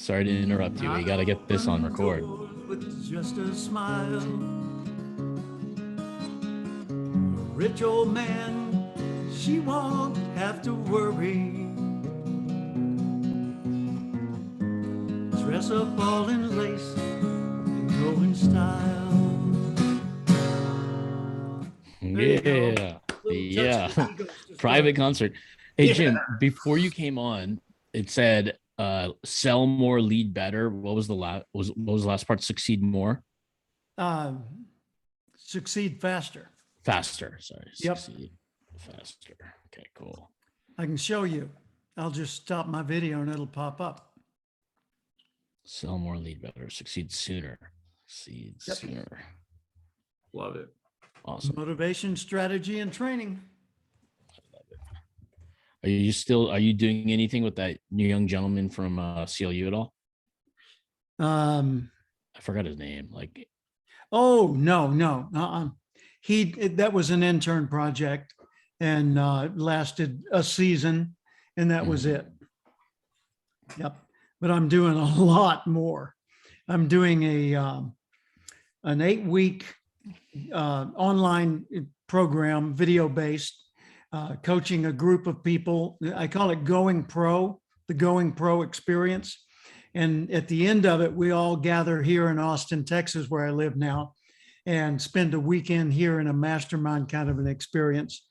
Sorry to interrupt you. We got to get this on record. With just a smile, a rich old man, she won't have to worry. Dress up all in lace and go in style. Yeah. Yeah. Private concert. Hey, Jim, before you came on, it said sell more, lead better. What was the last part? Succeed more? Succeed faster. Faster. Sorry. Yep. Succeed faster. Okay, cool. I can show you. I'll just stop my video and it'll pop up. Sell more, lead better, succeed sooner. Succeed sooner. Love it. Awesome. Motivation, strategy, and training. I love it. Are you doing anything with that new young gentleman from CLU at all? I forgot his name. Oh, no. That was an intern project and lasted a season, and that was it. Yep. But I'm doing a lot more. I'm doing an 8-week online program, video-based, coaching a group of people. I call it Going Pro, the Going Pro experience. And at the end of it, we all gather here in Austin, Texas, where I live now, and spend a weekend here in a mastermind kind of an experience.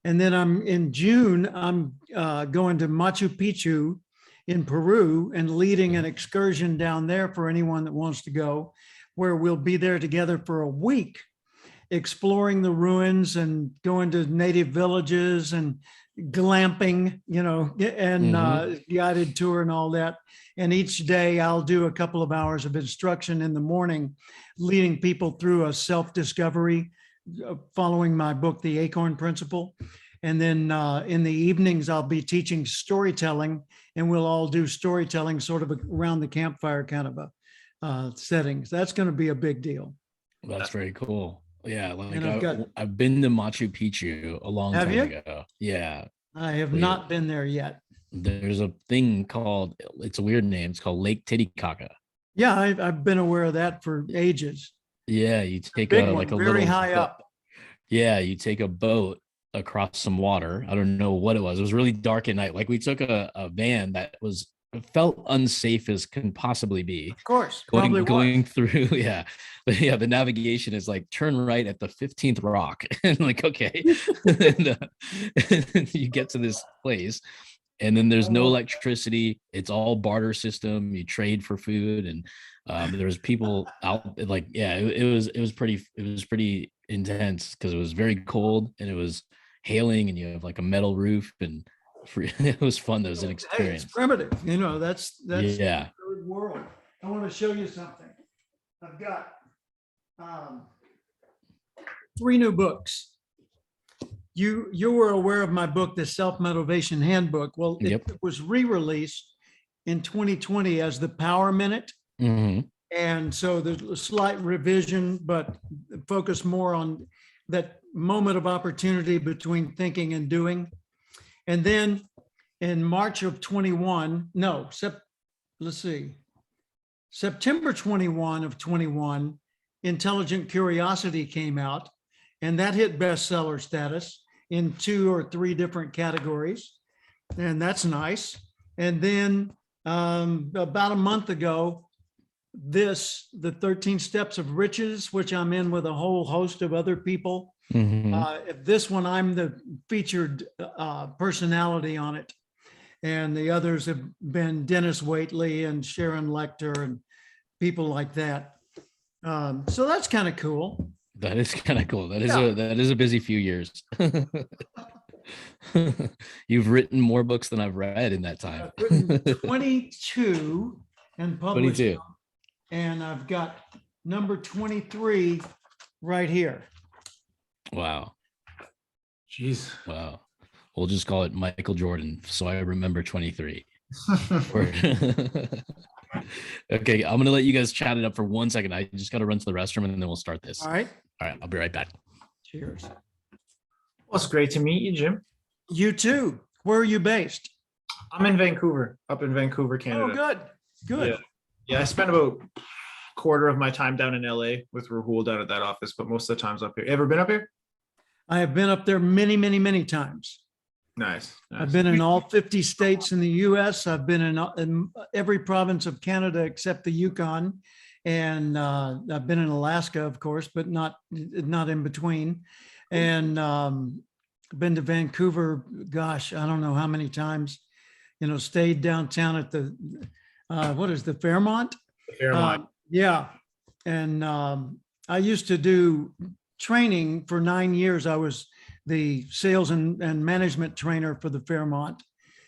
And then in June, I'm going to Machu Picchu in Peru and leading an excursion down there for anyone that wants to go, where we'll be there together for a week, exploring the ruins and going to native villages and glamping, and guided tour and all that. And each day I'll do a couple of hours of instruction in the morning, leading people through a self-discovery, following my book, The Acorn Principle. And then in the evenings, I'll be teaching storytelling, and we'll all do storytelling sort of around the campfire kind of a settings. That's going to be a big deal. That's very cool. Yeah, I've been to Machu Picchu a long time ago. Yeah. I have not been there yet. There's a thing called, it's a weird name, it's called Lake Titicaca. Yeah, I've been aware of that for ages. Yeah, you take a very high up. Yeah, you take a boat across some water. I don't know what it was. It was really dark at night. Like we took a van that felt unsafe as can possibly be. Of course, going through. Yeah, but yeah, the navigation is like turn right at the 15th rock, and okay, and you get to this place, and then there's no electricity. It's all barter system. You trade for food, and there was people out. It was pretty intense because it was very cold and it was hailing, and you have like a metal roof and. It was fun. That was an experience. It's primitive, that's yeah. The third world. I want to show you something. I've got 3 new books. You were aware of my book, the Self-Motivation Handbook. Well, it was re-released in 2020 as the Power Minute. Mm-hmm. And so there's a slight revision, but focus more on that moment of opportunity between thinking and doing. And then in March of 21, September 21 of 21, Intelligent Curiosity came out, and that hit bestseller status in 2 or 3 different categories. And that's nice. And then about a month ago, the 13 Steps of Riches, which I'm in with a whole host of other people. Mm-hmm. This one, I'm the featured personality on it. And the others have been Dennis Waitley and Sharon Lecter and people like that. So that's kind of cool. That is kind of cool. That is a busy few years. You've written more books than I've read in that time. I've written 22 and published 22. them. And I've got number 23 right here. Wow. Jeez. Wow. We'll just call it Michael Jordan, so I remember 23. Okay, I'm going to let you guys chat it up for 1 second. I just got to run to the restroom, and then we'll start this. All right. I'll be right back. Cheers. Well, it's great to meet you, Jim. You too. Where are you based? I'm in Vancouver, up in Vancouver, Canada. Oh, good. Good. Yeah. Yeah, I spent about a quarter of my time down in LA with Rahul down at that office, but most of the time's up here. Ever been up here? I have been up there many, many, many times. Nice. I've been in all 50 states in the US. I've been in every province of Canada except the Yukon. And I've been in Alaska, of course, but not in between. And been to Vancouver, gosh, I don't know how many times, stayed downtown at the, what is the Fairmont? Fairmont. Yeah. And I used to do training for 9 years. I was the sales and management trainer for the Fairmont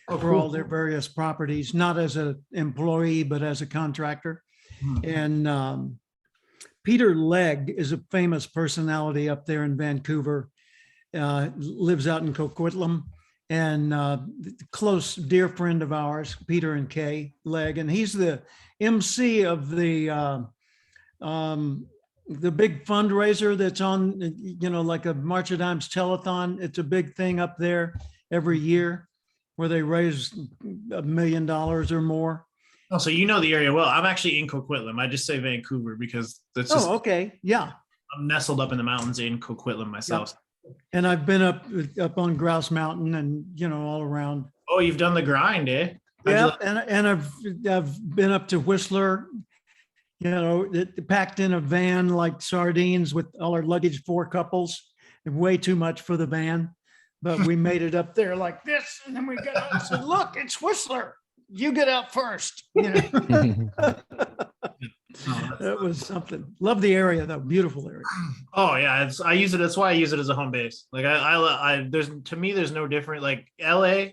for all their various properties, not as an employee, but as a contractor. And Peter Legg is a famous personality up there in Vancouver, lives out in Coquitlam, and close dear friend of ours, Peter and Kay Legg. And he's the MC of the big fundraiser that's on, like a March of Dimes telethon. It's a big thing up there every year where they raise $1 million or more. Oh, so you know the area well. I'm actually in Coquitlam. I just say Vancouver because that's just, okay. Yeah. I'm nestled up in the mountains in Coquitlam myself. Yep. And I've been up on Grouse Mountain and, all around. Oh, you've done the grind, eh? Yeah. And I've been up to Whistler, packed in a van like sardines with all our luggage, 4 couples, and way too much for the van. But we made it up there like this. And then we got out and said, look, it's Whistler. You get out first. That was something. Love the area though. Beautiful area. Oh yeah. I use it. That's why I use it as a home base. Like there's no different, like LA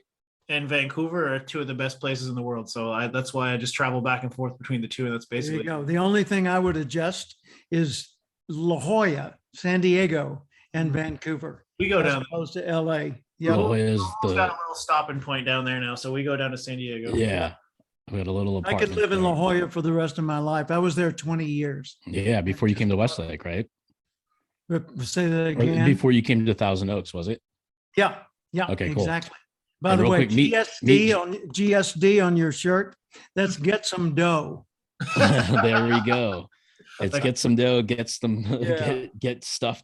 and Vancouver are 2 of the best places in the world. So that's why I just travel back and forth between the 2. And that's basically, there you go. The only thing I would adjust is La Jolla, San Diego, and Vancouver. We go down as opposed to LA. Yeah. La Jolla's got a little stopping point down there now. So we go down to San Diego. Yeah. We had a little I apartment could live in there. La Jolla for the rest of my life. I was there 20 years. Yeah, before you came to Westlake, right? Say that Or again. before you came to Thousand Oaks, was it? Yeah. Yeah. Okay, cool. Exactly. By And the real way, quick, GSD on your shirt. Let's get some dough. There we go. It's get some dough, get stuff done. Yeah, get stuff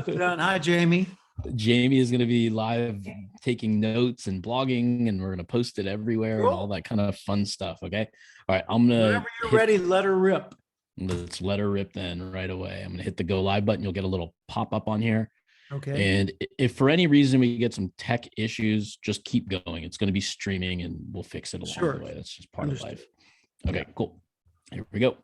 done. Hi, Jamie. Jamie is going to be live taking notes and blogging, and we're going to post it everywhere and all that kind of fun stuff. Okay. All right. I'm going to. Whenever you're ready, let her rip. Let's let her rip then right away. I'm going to hit the go live button. You'll get a little pop up on here. Okay. And if for any reason we get some tech issues, just keep going. It's going to be streaming and we'll fix it along the way. That's just part of life. Okay, cool. Here we go.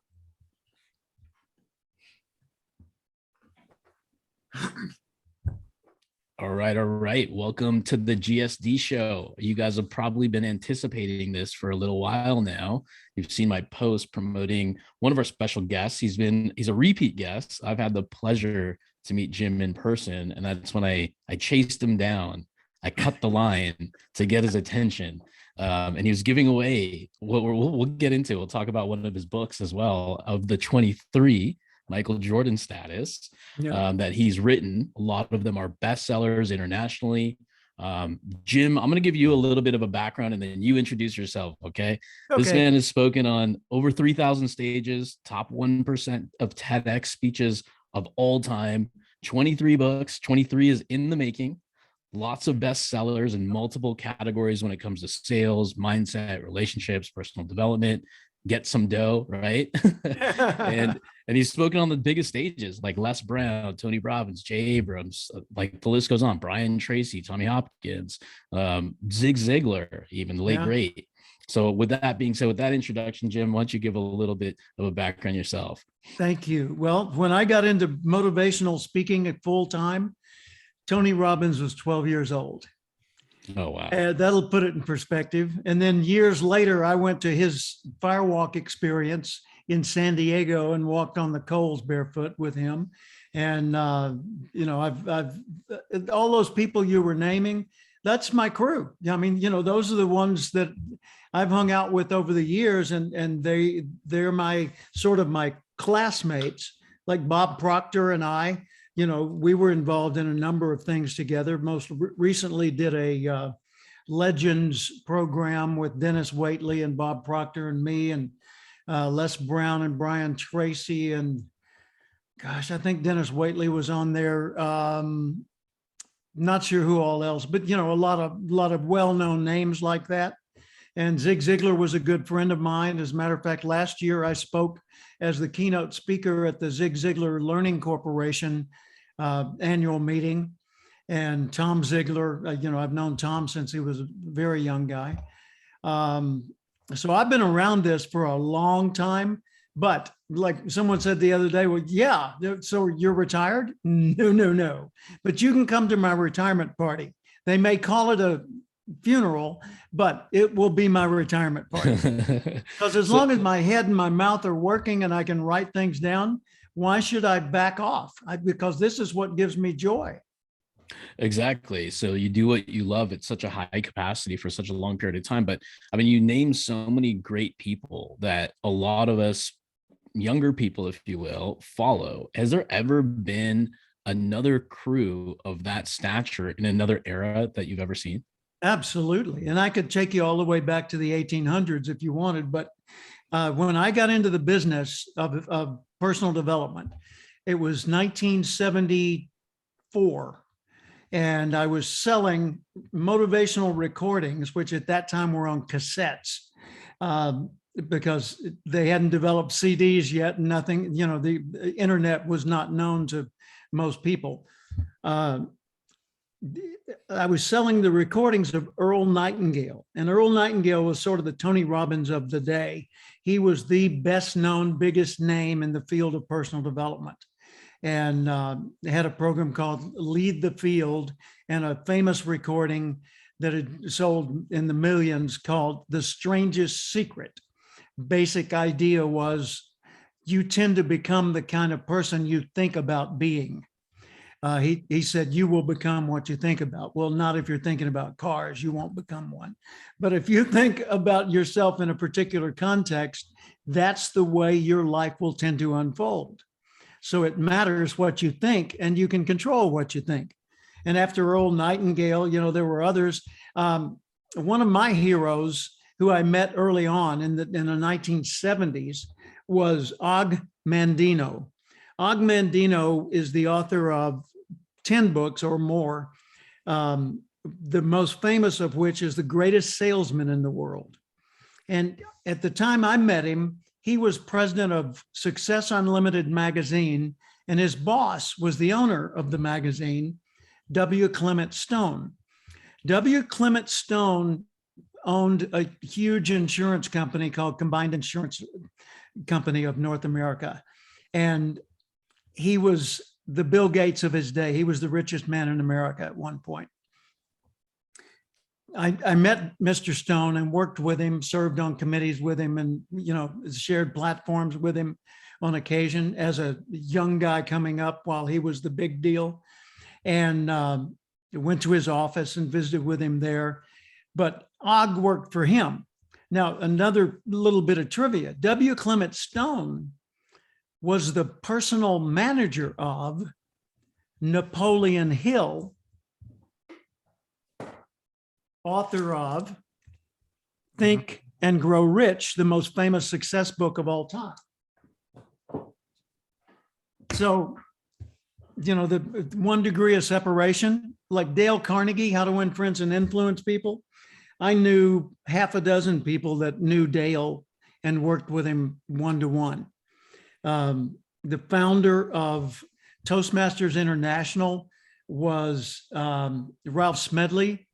All right. Welcome to the GSD show. You guys have probably been anticipating this for a little while now. You've seen my post promoting one of our special guests. He's a repeat guest. I've had the pleasure to meet Jim in person, and that's when I chased him down. I cut the line to get his attention, and he was giving away what we'll get into. We'll talk about one of his books as well, of the 23 Michael Jordan status that he's written. A lot of them are bestsellers internationally. Jim, I'm going to give you a little bit of a background and then you introduce yourself. Okay. This man has spoken on over 3,000 stages, top 1% of TEDx speeches of all time, 23 books, 23 is in the making, lots of bestsellers in multiple categories when it comes to sales, mindset, relationships, personal development, get some dough, right? and he's spoken on the biggest stages like Les Brown, Tony Robbins, Jay Abrams, like the list goes on, Brian Tracy, Tommy Hopkins, Zig Ziglar, even the late great. So with that being said, with that introduction, Jim, why don't you give a little bit of a background yourself? Thank you. Well, when I got into motivational speaking at full time, Tony Robbins was 12 years old. Oh, wow. That'll put it in perspective. And then years later, I went to his firewalk experience in San Diego and walked on the coals barefoot with him. And, I've all those people you were naming, that's my crew. I mean, those are the ones that I've hung out with over the years, and they're my sort of my classmates, like Bob Proctor and I. We were involved in a number of things together. Most recently did a Legends program with Dennis Waitley and Bob Proctor and me and Les Brown and Brian Tracy. And gosh, I think Dennis Waitley was on there. Not sure who all else, but a lot of well-known names like that. And Zig Ziglar was a good friend of mine. As a matter of fact, last year I spoke as the keynote speaker at the Zig Ziglar Learning Corporation annual meeting. And Tom Ziglar, I've known Tom since he was a very young guy. So I've been around this for a long time. But like someone said the other day, well, yeah, so you're retired? No. But you can come to my retirement party. They may call it a funeral, but it will be my retirement party. Because as long as my head and my mouth are working and I can write things down, why should I back off? Because this is what gives me joy. Exactly. So you do what you love at such a high capacity for such a long period of time. But I mean, you name so many great people that a lot of us younger people, if you will, follow. Has there ever been another crew of that stature in another era that you've ever seen? Absolutely. And I could take you all the way back to the 1800s if you wanted. But when I got into the business of personal development, it was 1974. And I was selling motivational recordings, which at that time were on cassettes. Because they hadn't developed CDs yet, nothing, the internet was not known to most people. I was selling the recordings of Earl Nightingale, and Earl Nightingale was sort of the Tony Robbins of the day. He was the best known, biggest name in the field of personal development. And they had a program called Lead the Field and a famous recording that had sold in the millions called The Strangest Secret. Basic idea was you tend to become the kind of person you think about being. He said, you will become what you think about. Well, not if you're thinking about cars, you won't become one. But if you think about yourself in a particular context, that's the way your life will tend to unfold. So it matters what you think, and you can control what you think. And after Earl Nightingale, there were others. One of my heroes who I met early on in the 1970s was Og Mandino. Og Mandino is the author of 10 books or more, the most famous of which is The Greatest Salesman in the World. And at the time I met him, he was president of Success Unlimited magazine, and his boss was the owner of the magazine, W. Clement Stone. W. Clement Stone owned a huge insurance company called Combined Insurance Company of North America. And he was the Bill Gates of his day. He was the richest man in America at one point. I met Mr. Stone and worked with him, served on committees with him, and shared platforms with him on occasion as a young guy coming up while he was the big deal. And went to his office and visited with him there. But Og worked for him. Now, another little bit of trivia. W. Clement Stone was the personal manager of Napoleon Hill, author of Think and Grow Rich, the most famous success book of all time. So, the 1 degree of separation, like Dale Carnegie, How to Win Friends and Influence People. I knew half a dozen people that knew Dale and worked with him one-to-one. The founder of Toastmasters International was Ralph Smedley,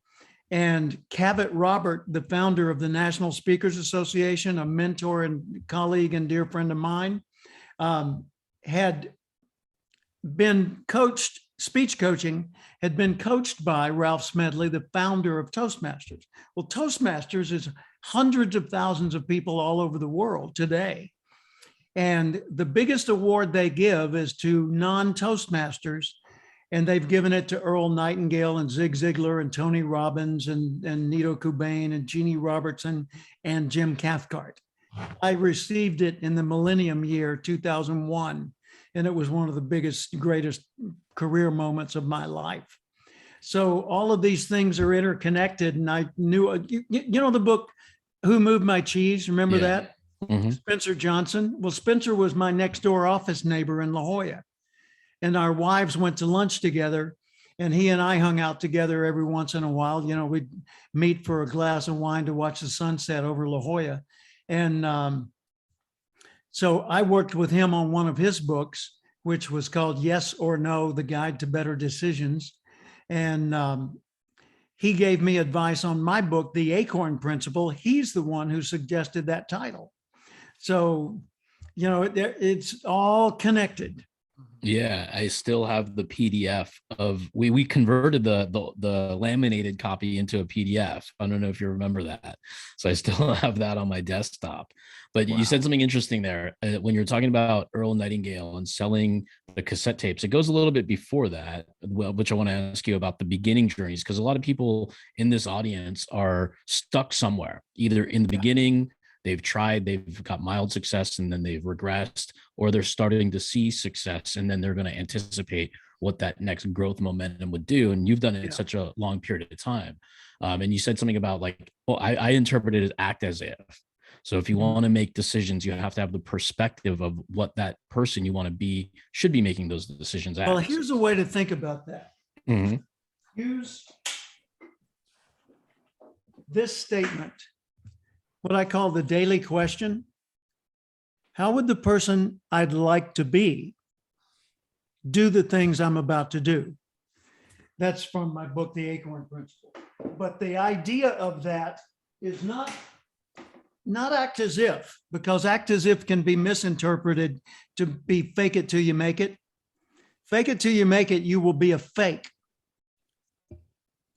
and Cavett Robert, the founder of the National Speakers Association, a mentor and colleague and dear friend of mine, had been coached, speech coaching had been coached by Ralph Smedley, the founder of Toastmasters. Well, Toastmasters is hundreds of thousands of people all over the world today. And the biggest award they give is to non-Toastmasters. And they've given it to Earl Nightingale and Zig Ziglar and Tony Robbins and Nito Cobain and Jeannie Robertson and Jim Cathcart. I received it in the millennium year, 2001. And it was one of the biggest, greatest career moments of my life. So all of these things are interconnected. And I knew, you know, the book, Who Moved My Cheese? Remember Yeah. that? Mhm. Spencer Johnson. Well, Spencer was my next door office neighbor in La Jolla. And our wives went to lunch together, and he and I hung out together every once in a while. You know, we'd meet for a glass of wine to watch the sunset over La Jolla. And so I worked with him on one of his books, which was called Yes or No, The Guide to Better Decisions. And he gave me advice on my book, The Acorn Principle. He's the one who suggested that title. So, you know, it's all connected. Yeah, I still have the PDF of we converted the laminated copy into a PDF. I don't know if you remember that. So I still have that on my desktop. But you said something interesting there when you're talking about Earl Nightingale and selling the cassette tapes. It goes a little bit before that, well, which I want to ask you about the beginning journeys, because a lot of people in this audience are stuck somewhere, either in the beginning. They've tried, they've got mild success, and then they've regressed, or they're starting to see success, and then they're going to anticipate what that next growth momentum would do. And you've done it in such a long period of time. And you said something about like, well, I interpret it as act as if. So if you want to make decisions, you have to have the perspective of what that person you want to be should be making those decisions as. Well, here's a way to think about that. Mhm. Use this statement, what I call the daily question. How would the person I'd like to be do the things I'm about to do? That's from my book, The Acorn Principle. But the idea of that is not act as if, because act as if can be misinterpreted to be fake it till you make it. Fake it till you make it, you will be a fake.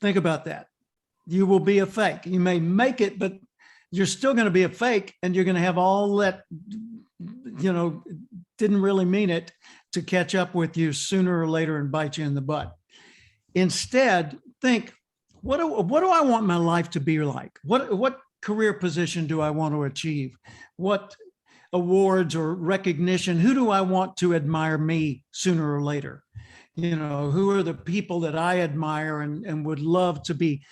Think about that. You will be a fake. You may make it, but you're still going to be a fake, and you're going to have all that, you know, didn't really mean it to catch up with you sooner or later and bite you in the butt. Instead, think, what do I want my life to be like? What career position do I want to achieve? What awards or recognition? Who do I want to admire me sooner or later? You know, who are the people that I admire and would love to be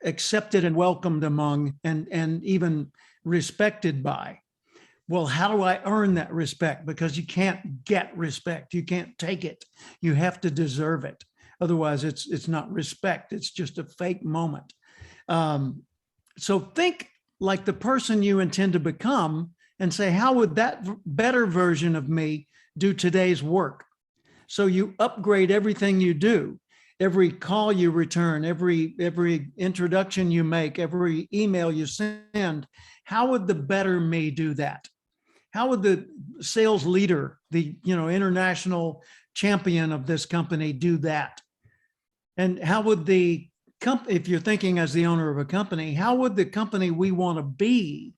accepted and welcomed among and even respected by? Well, how do I earn that respect? Because you can't get respect. You can't take it. You have to deserve it. Otherwise, it's not respect. It's just a fake moment. So think like the person you intend to become and say, how would that better version of me do today's work? So you upgrade everything you do, every call you return, every introduction you make, every email you send. How would the better me do that? How would the sales leader, the international champion of this company, do that? And how would the company, if you're thinking as the owner of a company, how would the company we want to be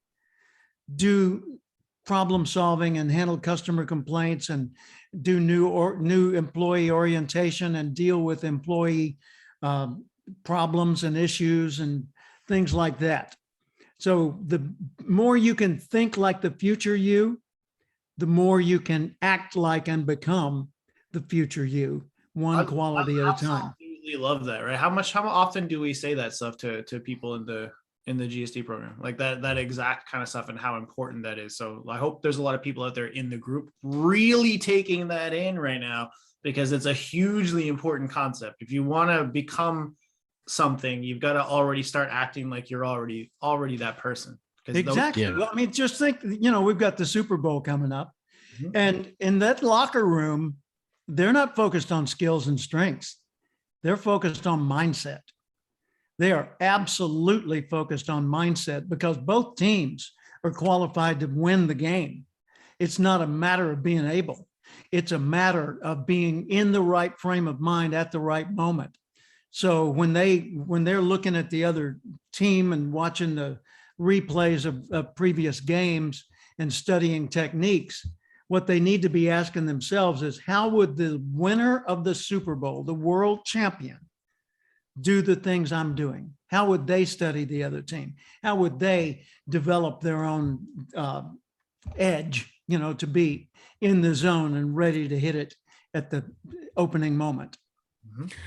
do problem solving and handle customer complaints and do new employee orientation and deal with employee problems and issues and things like that? So the more you can think like the future you, the more you can act like and become the future you, one quality at a time. I love that, right? How often do we say that stuff to people in the GSD program, like that exact kind of stuff, and how important that is? So I hope there's a lot of people out there in the group really taking that in right now, because it's a hugely important concept. If you want to become something, you've got to already start acting like you're already that person. Exactly. Well, I mean, just think, we've got the Super Bowl coming up, and in that locker room, they're not focused on skills and strengths. They're focused on mindset. They are absolutely focused on mindset, because both teams are qualified to win the game. It's not a matter of being able. It's a matter of being in the right frame of mind at the right moment. So when they're looking at the other team and watching the replays of previous games and studying techniques, what they need to be asking themselves is, how would the winner of the Super Bowl, the world champion, do the things I'm doing? How would they study the other team? How would they develop their own edge, to be in the zone and ready to hit it at the opening moment?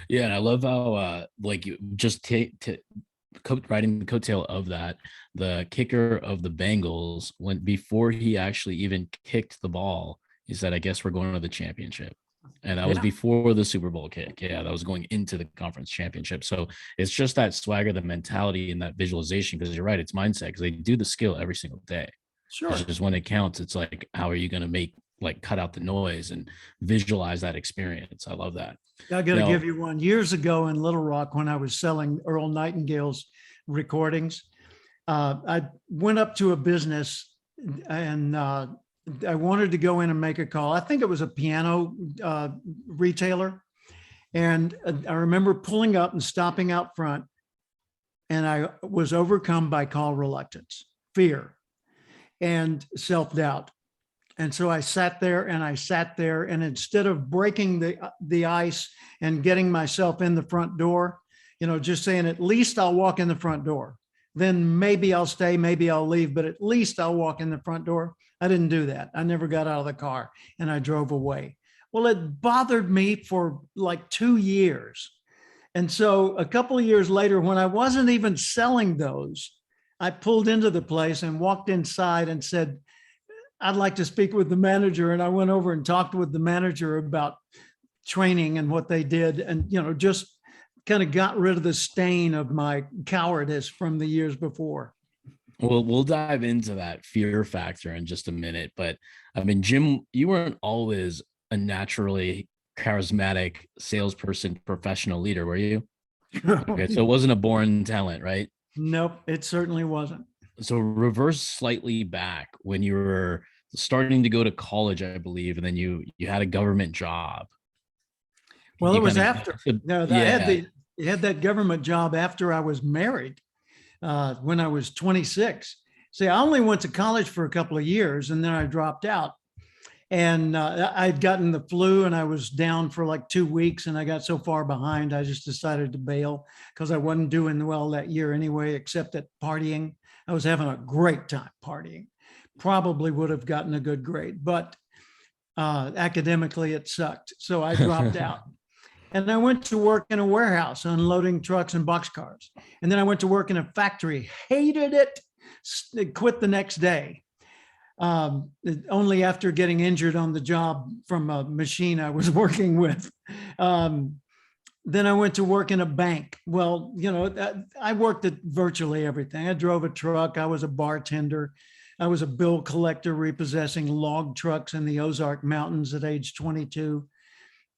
Yeah, and I love how like you just riding the coattail of that, the kicker of the Bengals went before he actually even kicked the ball. He said, "I guess we're going to the championship." And that was Yeah, before the Super Bowl kick. Yeah, that was going into the conference championship. So it's just that swagger, the mentality, and that visualization. Because you're right, it's mindset. Because they do the skill every single day. It's sure. just when it counts, it's like, how are you going to cut out the noise and visualize that experience? I love that. I got to Now, give you one. Years ago in Little Rock, when I was selling Earl Nightingale's recordings, I went up to a business and I wanted to go in and make a call. I think it was a piano retailer. And I remember pulling up and stopping out front, and I was overcome by call reluctance, fear, and self doubt. And so I sat there and I sat there, and instead of breaking the ice and getting myself in the front door, just saying, at least I'll walk in the front door. Then maybe I'll stay, maybe I'll leave, but at least I'll walk in the front door. I didn't do that. I never got out of the car and I drove away. Well, it bothered me for like 2 years. And so a couple of years later, when I wasn't even selling those, I pulled into the place and walked inside and said, I'd like to speak with the manager. And I went over and talked with the manager about training and what they did. And, just kind of got rid of the stain of my cowardice from the years before. well, we'll dive into that fear factor in just a minute. But I mean, Jim, you weren't always a naturally charismatic salesperson, professional leader, were you? Okay, so it wasn't a born talent, right? Nope, it certainly wasn't. So reverse slightly back when you were starting to go to college, I believe, and then you had a government job. Well, You it was kinda- after. No, yeah. I had that government job after I was married, when I was 26. See, I only went to college for a couple of years and then I dropped out. And I'd gotten the flu and I was down for like 2 weeks and I got so far behind, I just decided to bail because I wasn't doing well that year anyway, except at partying. I was having a great time partying. Probably would have gotten a good grade, but academically it sucked. So I dropped out. And I went to work in a warehouse unloading trucks and boxcars. And then I went to work in a factory, hated it, quit the next day. Only after getting injured on the job from a machine I was working with. Then I went to work in a bank. Well, I worked at virtually everything. I drove a truck. I was a bartender. I was a bill collector repossessing log trucks in the Ozark Mountains at age 22.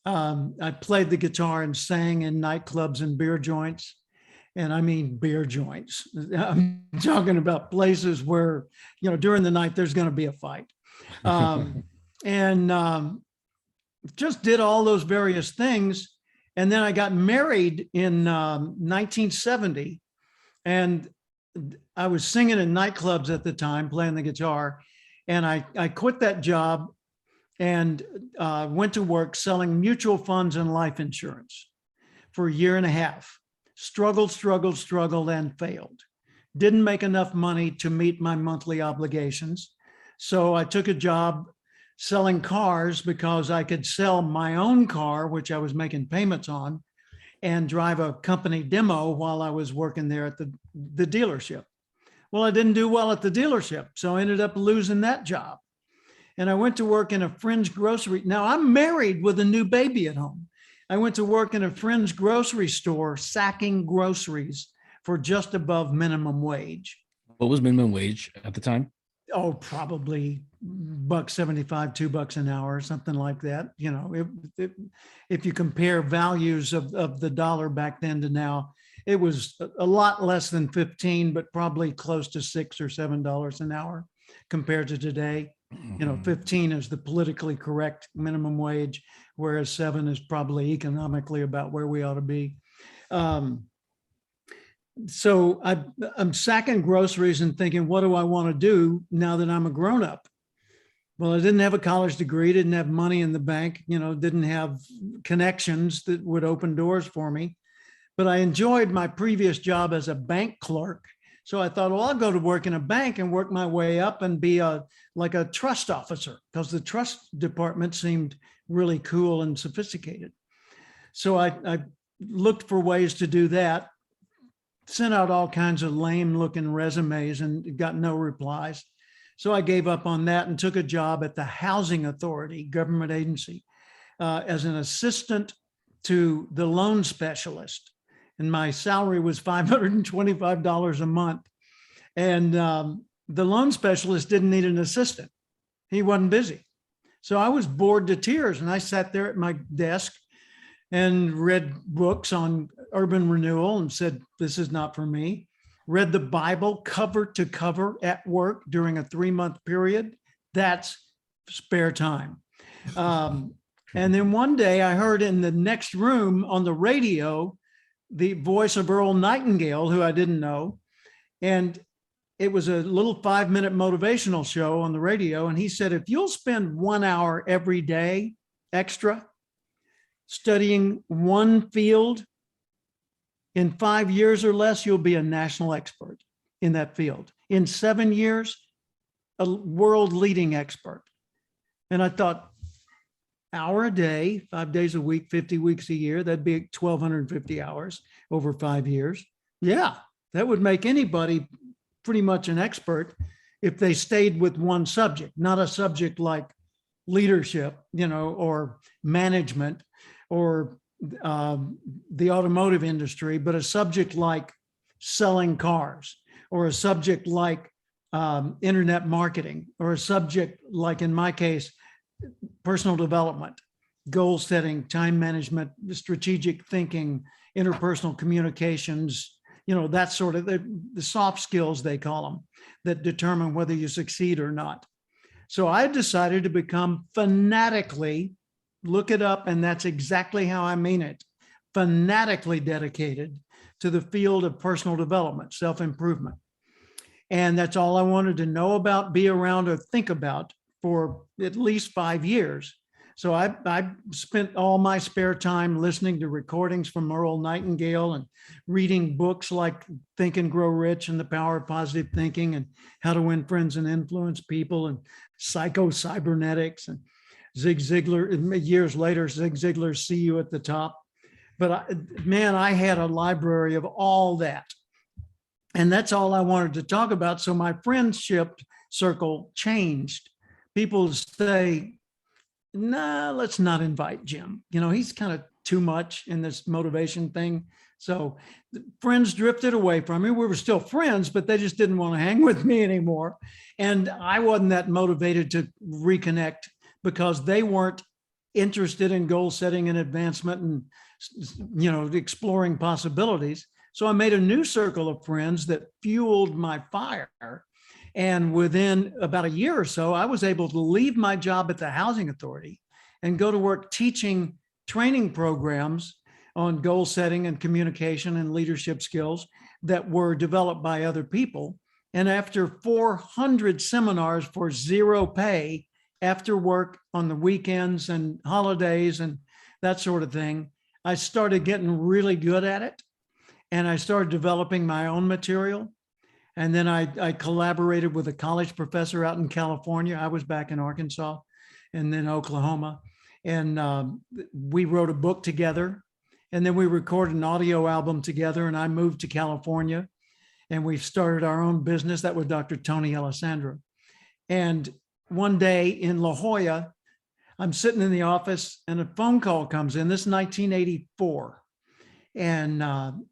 I played the guitar and sang in nightclubs and beer joints. And I mean beer joints. I'm talking about places where, during the night, there's going to be a fight. And just did all those various things. And then I got married in 1970. And I was singing in nightclubs at the time, playing the guitar. And I quit that job and went to work selling mutual funds and life insurance for a year and a half. Struggled, and failed. Didn't make enough money to meet my monthly obligations. So I took a job selling cars because I could sell my own car, which I was making payments on, and drive a company demo while I was working there at the dealership. Well, I didn't do well at the dealership, so I ended up losing that job. And I went to work in a friend's grocery. Now I'm married with a new baby at home. I went to work in a friend's grocery store, sacking groceries for just above minimum wage. What was minimum wage at the time? Oh, probably $1.75, $2 an hour, something like that. If you compare values of the dollar back then to now, it was a lot less than 15, but probably close to $6 or $7 an hour compared to today. 15 is the politically correct minimum wage, whereas 7 is probably economically about where we ought to be. So I'm sacking groceries and thinking, what do I want to do now that I'm a grown up? Well, I didn't have a college degree, didn't have money in the bank, didn't have connections that would open doors for me. But I enjoyed my previous job as a bank clerk. So I thought, well, I'll go to work in a bank and work my way up and be like a trust officer, because the trust department seemed really cool and sophisticated. So I looked for ways to do that, sent out all kinds of lame looking resumes and got no replies. So I gave up on that and took a job at the Housing Authority, government agency, as an assistant to the loan specialist. And my salary was $525 a month. And the loan specialist didn't need an assistant. He wasn't busy. So I was bored to tears, and I sat there at my desk and read books on urban renewal and said, this is not for me. Read the Bible cover to cover at work during a 3-month period. That's spare time. And then one day I heard in the next room on the radio, the voice of Earl Nightingale, who I didn't know. And it was a little 5-minute motivational show on the radio. And he said, if you'll spend 1 hour every day extra studying one field, in 5 years or less, you'll be a national expert in that field. In 7 years, a world leading expert. And I thought, hour a day, 5 days a week, 50 weeks a year, that'd be 1,250 hours over 5 years. Yeah, that would make anybody pretty much an expert if they stayed with one subject, not a subject like leadership, or management or the automotive industry, but a subject like selling cars, or a subject like internet marketing, or a subject like, in my case, personal development, goal setting, time management, strategic thinking, interpersonal communications, that sort of the soft skills, they call them, that determine whether you succeed or not. So I decided to become fanatically, look it up, and that's exactly how I mean it, fanatically dedicated to the field of personal development, self-improvement. And that's all I wanted to know about, be around, or think about for at least 5 years. So I spent all my spare time listening to recordings from Earl Nightingale and reading books like Think and Grow Rich and The Power of Positive Thinking and How to Win Friends and Influence People and Psycho-Cybernetics and Zig Ziglar. Years later, Zig Ziglar, See You at the Top. But I had a library of all that. And that's all I wanted to talk about. So my friendship circle changed. People say, nah, let's not invite Jim. He's kind of too much in this motivation thing. So friends drifted away from me. We were still friends, but they just didn't want to hang with me anymore. And I wasn't that motivated to reconnect because they weren't interested in goal setting and advancement and, exploring possibilities. So I made a new circle of friends that fueled my fire. And within about a year or so, I was able to leave my job at the Housing Authority and go to work teaching training programs on goal setting and communication and leadership skills that were developed by other people. And after 400 seminars for zero pay, after work on the weekends and holidays and that sort of thing, I started getting really good at it. And I started developing my own material. And then I collaborated with a college professor out in California. I was back in Arkansas and then Oklahoma. And we wrote a book together. And then we recorded an audio album together. And I moved to California. And we started our own business. That was Dr. Tony Alessandro. And one day in La Jolla, I'm sitting in the office and a phone call comes in. This is 1984. And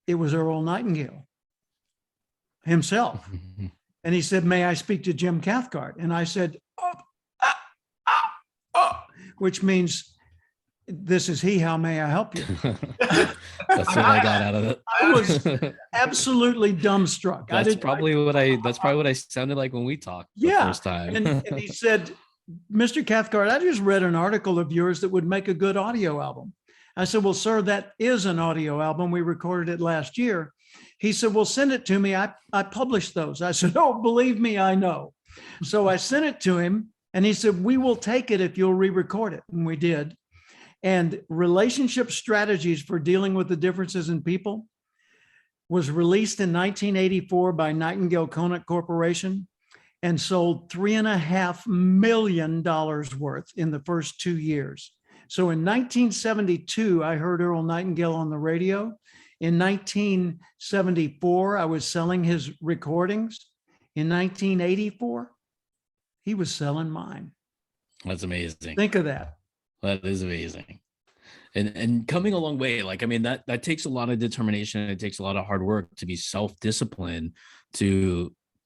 it was Earl Nightingale himself. And he said, may I speak to Jim Cathcart? And I said, which means, this is he, how may I help you? That's what I got out of it. I was absolutely dumbstruck. That's probably what I sounded like when we talked the first time. and he said, Mr. Cathcart, I just read an article of yours that would make a good audio album. I said, well, sir, that is an audio album. We recorded it last year. He said, well, send it to me. I published those. I said, oh, believe me, I know. So I sent it to him and he said, we will take it if you'll re-record it. And we did. And Relationship Strategies for Dealing with the Differences in People was released in 1984 by Nightingale Conant Corporation and sold $3.5 million worth in the first 2 years. So in 1972, I heard Earl Nightingale on the radio. In 1974, I was selling his recordings. In 1984, he was selling mine. That's amazing. Think of that. That is amazing. And coming a long way. Like, I mean, that takes a lot of determination. It takes a lot of hard work to be self-disciplined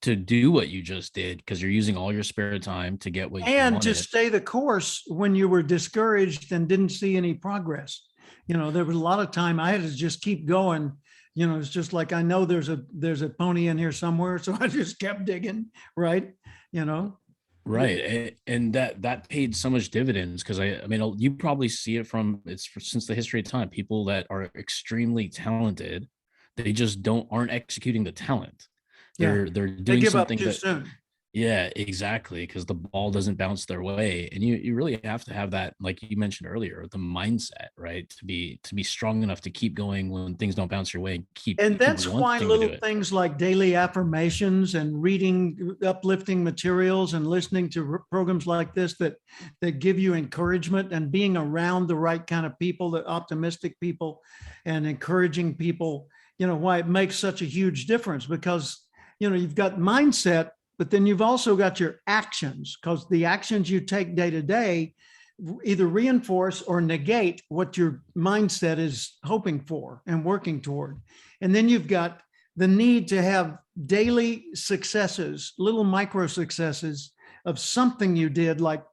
to do what you just did, because you're using all your spare time to get what you And wanted. to stay the course when you were discouraged and didn't see any progress. There was a lot of time I had to just keep going. It's just like, I know there's a pony in here somewhere. So I just kept digging, right? Right. And that paid so much dividends, because I mean, you probably see it since the history of time. People that are extremely talented, they just aren't executing the talent. They're doing They give up something too soon. Yeah, exactly. Because the ball doesn't bounce their way. And you really have to have that, like you mentioned earlier, the mindset, right? To be strong enough to keep going when things don't bounce your way. And that's keep why wanting to do little it. things like daily affirmations and reading uplifting materials and listening to programs like this that give you encouragement, and being around the right kind of people, the optimistic people and encouraging people, why it makes such a huge difference. Because, you've got mindset, but then you've also got your actions, because the actions you take day to day either reinforce or negate what your mindset is hoping for and working toward. And then you've got the need to have daily successes, little micro successes of something you did, like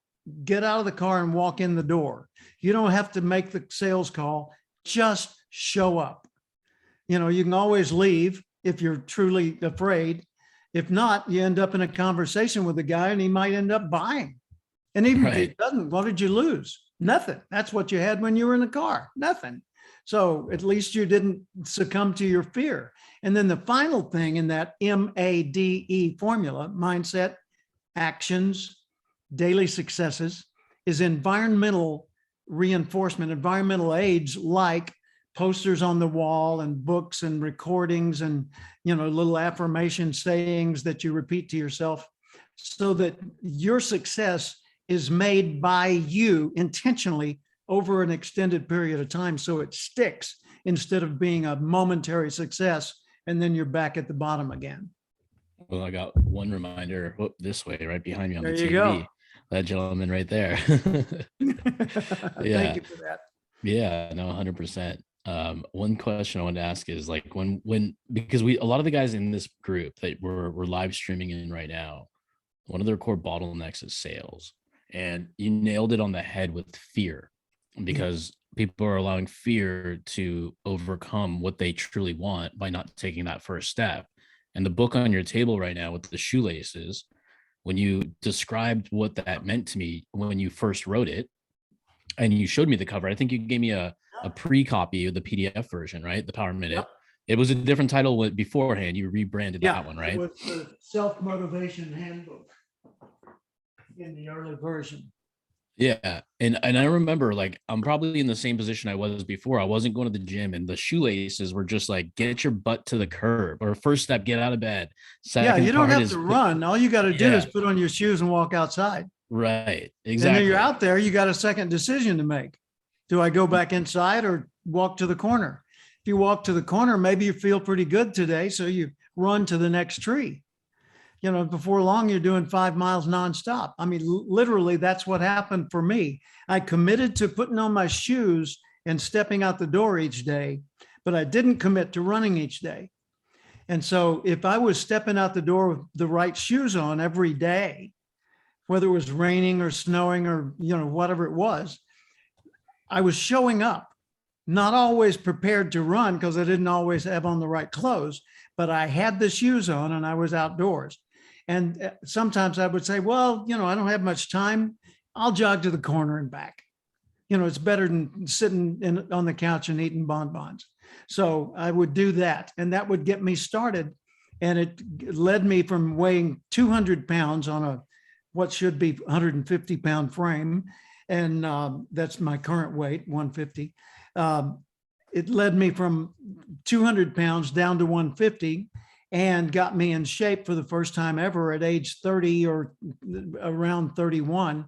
get out of the car and walk in the door. You don't have to make the sales call, just show up. You can always leave if you're truly afraid. If not, you end up in a conversation with a guy and he might end up buying. And even if he doesn't, what did you lose? Nothing. That's what you had when you were in the car. Nothing. So at least you didn't succumb to your fear. And then the final thing in that MADE formula, mindset, actions, daily successes, is environmental reinforcement, environmental aids like posters on the wall and books and recordings and, little affirmation sayings that you repeat to yourself, so that your success is made by you intentionally over an extended period of time. So it sticks instead of being a momentary success and then you're back at the bottom again. Well, I got one reminder this way, right behind me on There the you TV. go. That gentleman right there. Thank you for that. Yeah, no, 100%. One question I wanted to ask is, like, when because a lot of the guys in this group that we're live streaming in right now, one of their core bottlenecks is sales. And you nailed it on the head with fear, because people are allowing fear to overcome what they truly want by not taking that first step. And the book on your table right now with the shoelaces, when you described what that meant to me when you first wrote it, and you showed me the cover, I think you gave me a pre-copy of the PDF version, right? The Power Minute. Yep. It was a different title beforehand. You rebranded that one, right? It was the Self-Motivation Handbook in the early version. Yeah. And I remember, like, I'm probably in the same position I was before. I wasn't going to the gym, and the shoelaces were just like, get your butt to the curb, or first step, get out of bed. You don't have to run. All you got to do is put on your shoes and walk outside. Right. Exactly. And then you're out there, you got a second decision to make. Do I go back inside or walk to the corner? If you walk to the corner, maybe you feel pretty good today, so you run to the next tree. Before long, you're doing 5 miles nonstop. I mean, literally, that's what happened for me. I committed to putting on my shoes and stepping out the door each day, but I didn't commit to running each day. And so if I was stepping out the door with the right shoes on every day, whether it was raining or snowing or, whatever it was, I was showing up, not always prepared to run because I didn't always have on the right clothes, but I had the shoes on and I was outdoors. And sometimes I would say, well, I don't have much time. I'll jog to the corner and back. It's better than sitting on the couch and eating bonbons. So I would do that, and that would get me started. And it led me from weighing 200 pounds on what should be 150-pound frame. And that's my current weight, 150. It led me from 200 pounds down to 150 and got me in shape for the first time ever at age 30 or around 31.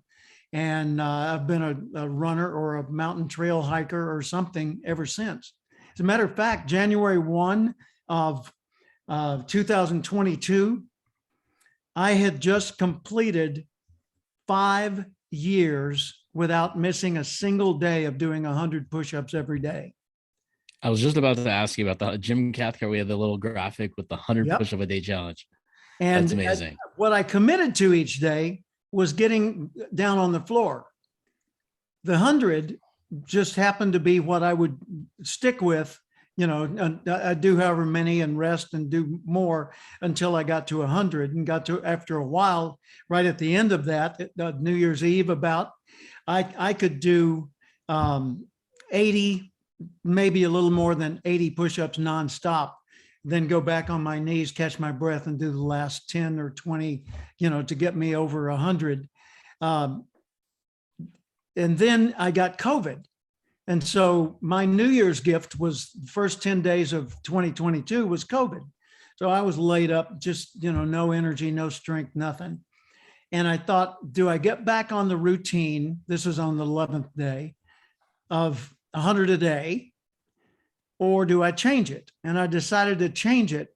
And I've been a runner or a mountain trail hiker or something ever since. As a matter of fact, January 1 of 2022, I had just completed 5 years without missing a single day of doing 100 push-ups every day. I was just about to ask you about the Jim Cathcart. We had the little graphic with the 100 Yep. push-up a day challenge. And That's amazing. what I committed to each day was getting down on the floor. The 100 just happened to be what I would stick with. I do however many and rest and do more until I got to 100, and got to, after a while, right at the end of that, New Year's Eve I could do 80, maybe a little more than 80 push-ups nonstop, then go back on my knees, catch my breath, and do the last 10 or 20, to get me over 100. And then I got COVID. And so my New Year's gift was the first 10 days of 2022 was COVID. So I was laid up, just, no energy, no strength, nothing. And I thought, do I get back on the routine? This is on the 11th day of 100 a day, or do I change it? And I decided to change it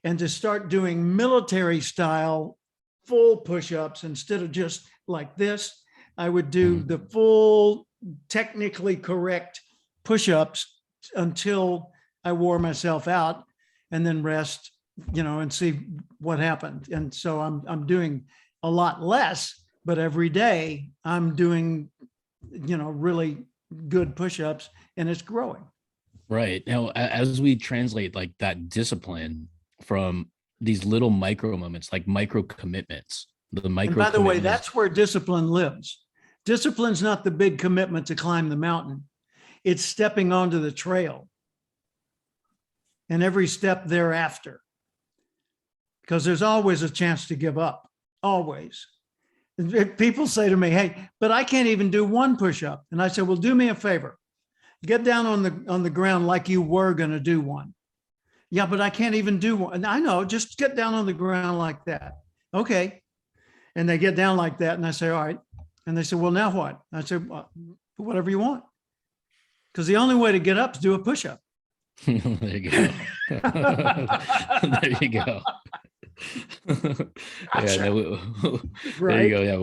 and to start doing military style full push-ups instead of just like this. I would do the full, technically correct push-ups until I wore myself out, and then rest, and see what happened. And so I'm doing a lot less, but every day I'm doing, really good push-ups, and it's growing. Right. Now, as we translate like that discipline from these little micro moments, like micro commitments, the micro. And by the way, that's where discipline lives. Discipline's not the big commitment to climb the mountain. It's stepping onto the trail and every step thereafter, because there's always a chance to give up. Always. People say to me, hey, but I can't even do one push-up. And I said, well, do me a favor. Get down on the ground like you were going to do one. Yeah, but I can't even do one. And I know, just get down on the ground like that. Okay. And they get down like that. And I say, all right. And they said, well, now what? I said, well, whatever you want. Because the only way to get up is do a push-up. There you go. There you go. Gotcha. There you go. Yeah,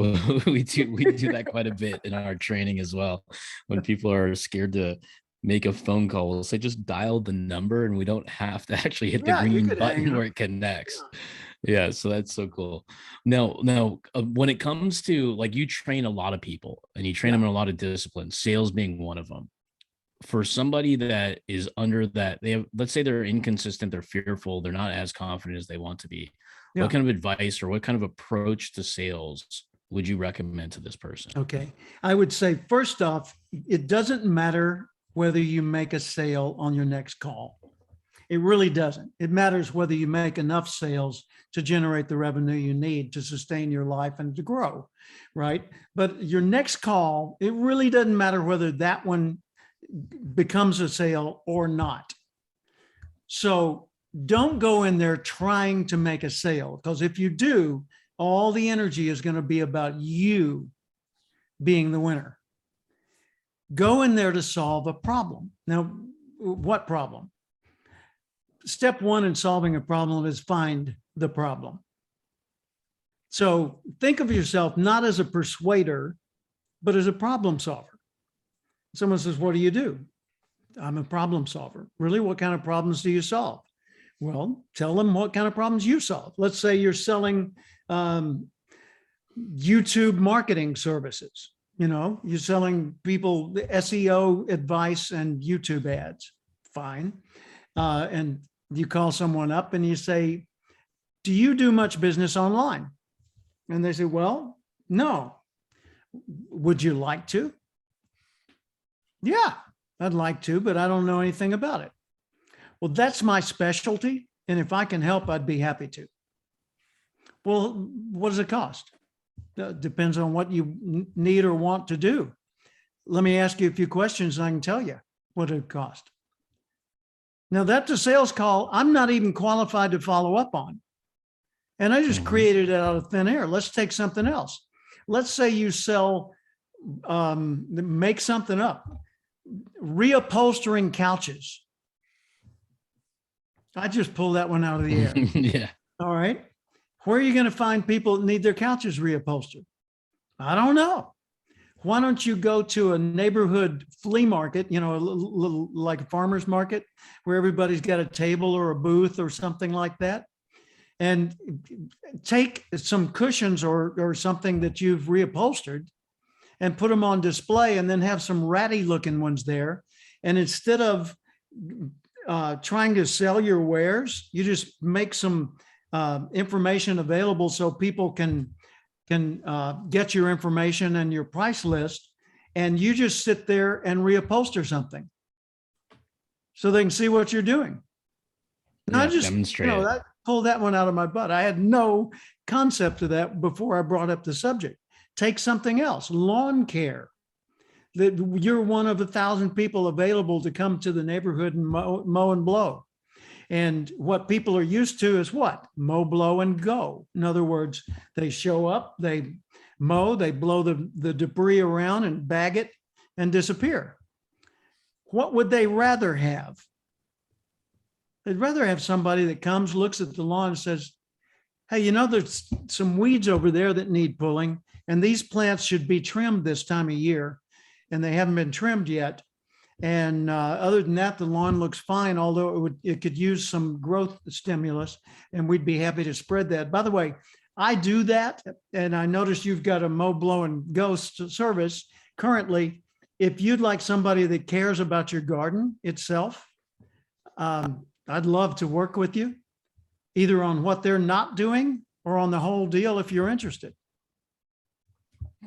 we do that quite a bit in our training as well. When people are scared to make a phone call, we'll say just dial the number, and we don't have to actually hit the green button where it connects. Yeah, so that's so cool. Now, when it comes to, like, you train a lot of people and you train them in a lot of disciplines, sales being one of them. For somebody that is under that, let's say they're inconsistent, they're fearful, they're not as confident as they want to be. Yeah. What kind of advice or what kind of approach to sales would you recommend to this person? Okay. I would say, first off, it doesn't matter whether you make a sale on your next call. It really doesn't. It matters whether you make enough sales to generate the revenue you need to sustain your life and to grow, right? But your next call, it really doesn't matter whether that one becomes a sale or not. So don't go in there trying to make a sale, because if you do, all the energy is going to be about you being the winner. Go in there to solve a problem. Now, what problem? Step one in solving a problem is find the problem. So think of yourself not as a persuader, but as a problem solver. Someone says, what do you do? I'm a problem solver. Really? What kind of problems do you solve? Well, tell them what kind of problems you solve. Let's say you're selling YouTube marketing services. You're selling people the SEO advice and YouTube ads. Fine. And you call someone up and you say, do you do much business online? And they say, well, no. Would you like to? Yeah, I'd like to, but I don't know anything about it. Well, that's my specialty. And if I can help, I'd be happy to. Well, what does it cost? Depends on what you need or want to do. Let me ask you a few questions and I can tell you what it cost. Now, that's a sales call I'm not even qualified to follow up on. And I just created it out of thin air. Let's take something else. Let's say you sell make something up. Reupholstering couches. I just pulled that one out of the air. Yeah. All right. Where are you going to find people that need their couches reupholstered? I don't know. Why don't you go to a neighborhood flea market, a little like a farmer's market, where everybody's got a table or a booth or something like that, and take some cushions or something that you've reupholstered and put them on display, and then have some ratty looking ones there. And instead of trying to sell your wares, you just make some information available so people can get your information and your price list, and you just sit there and reupholster something so they can see what you're doing. And I just demonstrate. I pulled that one out of my butt. I had no concept of that before I brought up the subject. Take something else, lawn care. That you're one of 1,000 people available to come to the neighborhood and mow and blow. And what people are used to is what? Mow, blow, and go. In other words, they show up, they mow, they blow the debris around and bag it and disappear. What would they rather have? They'd rather have somebody that comes, looks at the lawn and says, hey, there's some weeds over there that need pulling, and these plants should be trimmed this time of year, and they haven't been trimmed yet. And other than that, the lawn looks fine, although it could use some growth stimulus, and we'd be happy to spread that. By the way, I do that, and I noticed you've got a mow, blow, and go service currently. If you'd like somebody that cares about your garden itself, I'd love to work with you, either on what they're not doing or on the whole deal if you're interested.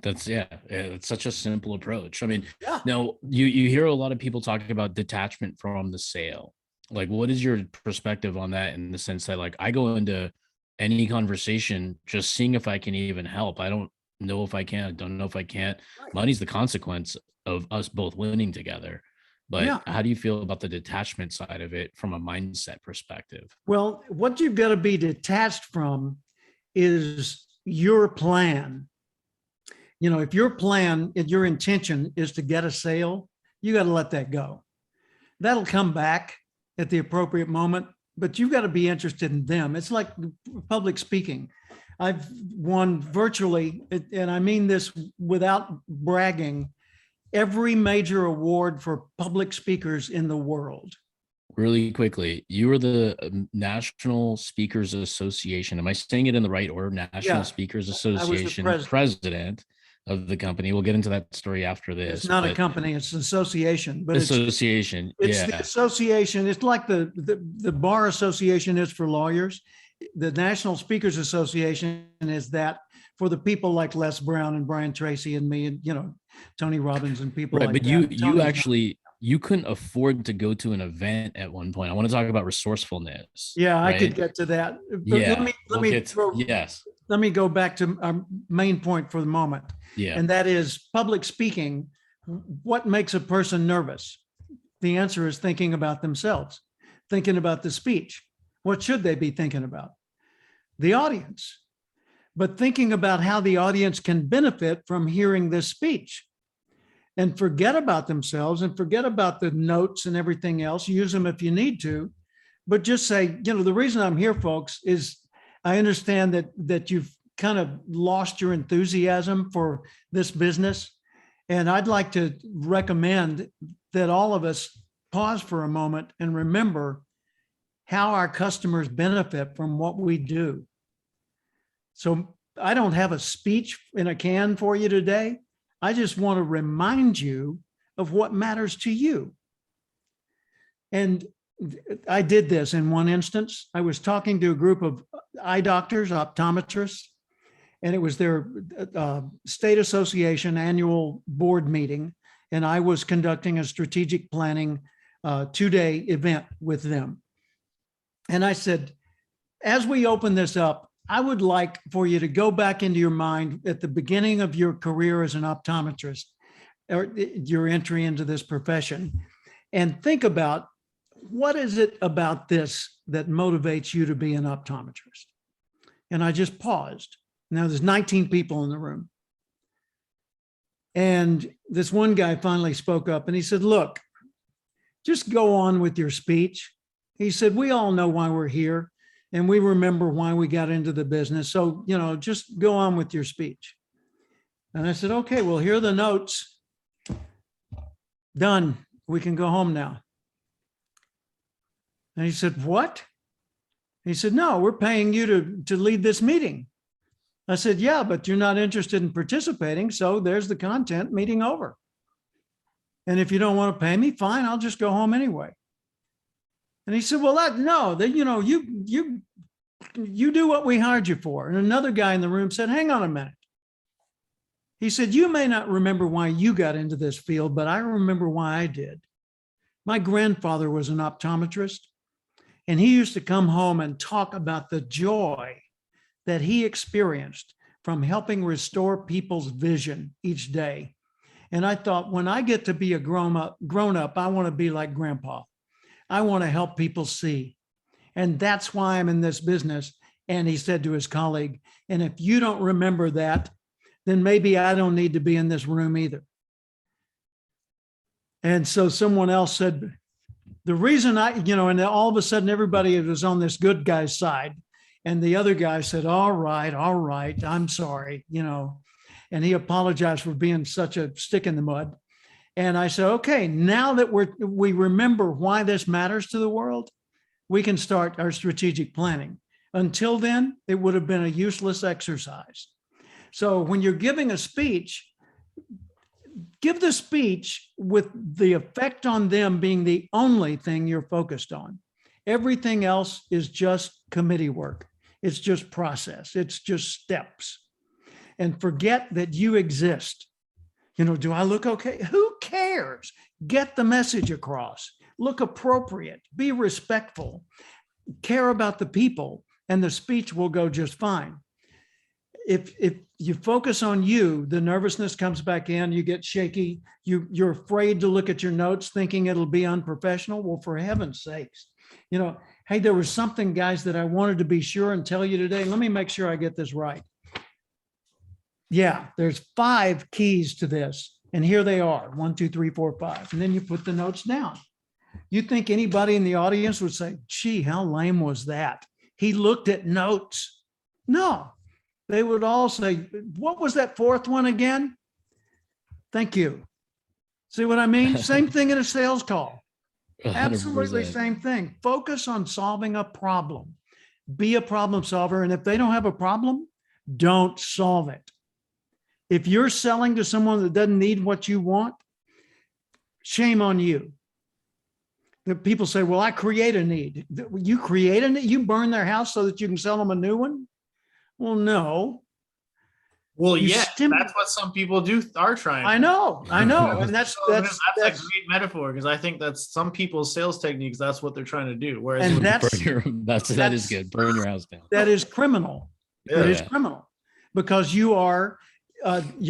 It's such a simple approach. I mean, Yeah. now you hear a lot of people talking about detachment from the sale. Like, what is your perspective on that, in the sense that, like, I go into any conversation just seeing if I can even help. I don't know if I can, I don't know if I can't. Money's the consequence of us both winning together. But Yeah. how do you feel about the detachment side of it from a mindset perspective? Well, what you've got to be detached from is your plan. If your plan, if your intention is to get a sale, you got to let that go. That'll come back at the appropriate moment, but you've got to be interested in them. It's like public speaking. I've won virtually, and I mean this without bragging, every major award for public speakers in the world. Really quickly, you were the National Speakers Association. Am I saying it in the right order? National Yeah. Speakers I was the Association president of the company. We'll get into that story after this. It's not a company, it's an association, but association. it's the association. It's like the bar association is for lawyers. The National Speakers Association is that for the people like Les Brown and Brian Tracy and me, and Tony Robbins and people Right, like but that. you couldn't afford to go to an event at one point. I want to talk about resourcefulness. Yeah, I right? could get to that. But Yeah, let me go back to our main point for the moment. Yeah. And that is public speaking. What makes a person nervous? The answer is thinking about themselves, thinking about the speech. What should they be thinking about? The audience. But thinking about how the audience can benefit from hearing this speech, and forget about themselves and forget about the notes and everything else. Use them if you need to, but just say, the reason I'm here, folks, is I understand that you've kind of lost your enthusiasm for this business. And I'd like to recommend that all of us pause for a moment and remember how our customers benefit from what we do. So I don't have a speech in a can for you today. I just want to remind you of what matters to you. And I did this in one instance. I was talking to a group of eye doctors, optometrists, and it was their state association annual board meeting. And I was conducting a strategic planning 2-day event with them. And I said, as we open this up, I would like for you to go back into your mind at the beginning of your career as an optometrist, or your entry into this profession, and think about, what is it about this that motivates you to be an optometrist? And I just paused. Now there's 19 people in the room. And this one guy finally spoke up and he said, look, just go on with your speech. He said, we all know why we're here and we remember why we got into the business. So, just go on with your speech. And I said, okay, well, here are the notes. Done. We can go home now. And he said, what? He said, no, we're paying you to lead this meeting. I said, yeah, but you're not interested in participating. So there's the content, meeting over. And if you don't want to pay me, fine, I'll just go home anyway. And he said, well, you do what we hired you for. And another guy in the room said, hang on a minute. He said, you may not remember why you got into this field, but I remember why I did. My grandfather was an optometrist, and he used to come home and talk about the joy that he experienced from helping restore people's vision each day. And I thought, when I get to be a grown up, I want to be like Grandpa. I want to help people see. And that's why I'm in this business. And he said to his colleague, and if you don't remember that, then maybe I don't need to be in this room either. And so someone else said, the reason and all of a sudden everybody was on this good guy's side. And the other guy said, all right, I'm sorry, and he apologized for being such a stick in the mud. And I said, okay, now that we remember why this matters to the world, we can start our strategic planning. Until then, it would have been a useless exercise. So when you're giving a speech, give the speech with the effect on them being the only thing you're focused on. Everything else is just committee work. It's just process. It's just steps. And forget that you exist. Do I look okay? Who cares? Get the message across. Look appropriate. Be respectful. Care about the people, and the speech will go just fine. If you focus on you, the nervousness comes back in, you get shaky, you're afraid to look at your notes thinking it'll be unprofessional. Well, for heaven's sakes, hey, there was something, guys, that I wanted to be sure and tell you today. Let me make sure I get this right. Yeah, there's 5 keys to this. And here they are, 1, 2, 3, 4, 5. And then you put the notes down. You think anybody in the audience would say, gee, how lame was that? He looked at notes. No, they would all say, what was that 4th one again? Thank you. See what I mean? Same thing in a sales call. 100%. Absolutely same thing. Focus on solving a problem. Be a problem solver. And if they don't have a problem, don't solve it. If you're selling to someone that doesn't need what you want, shame on you. The people say, well, I create a need. You create a need? You burn their house so that you can sell them a new one? Well, no. Well, yeah, that's what some people are trying. I know. And that's a great metaphor, because I think that's some people's sales techniques. That's what they're trying to do. Whereas that is good. Burn your house down. That is criminal. Yeah. It is criminal, because you're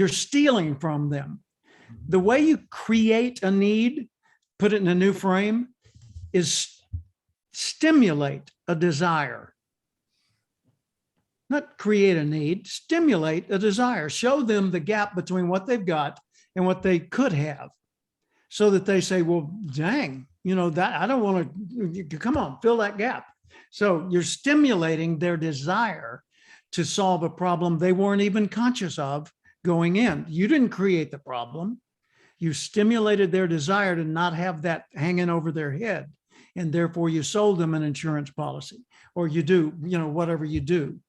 stealing from them. The way you create a need, put it in a new frame, is stimulate a desire. Not create a need, stimulate a desire. Show them the gap between what they've got and what they could have, so that they say, well, dang, that I don't want to, come on, fill that gap. So you're stimulating their desire to solve a problem they weren't even conscious of going in. You didn't create the problem. You stimulated their desire to not have that hanging over their head. And therefore you sold them an insurance policy, or you do, whatever you do.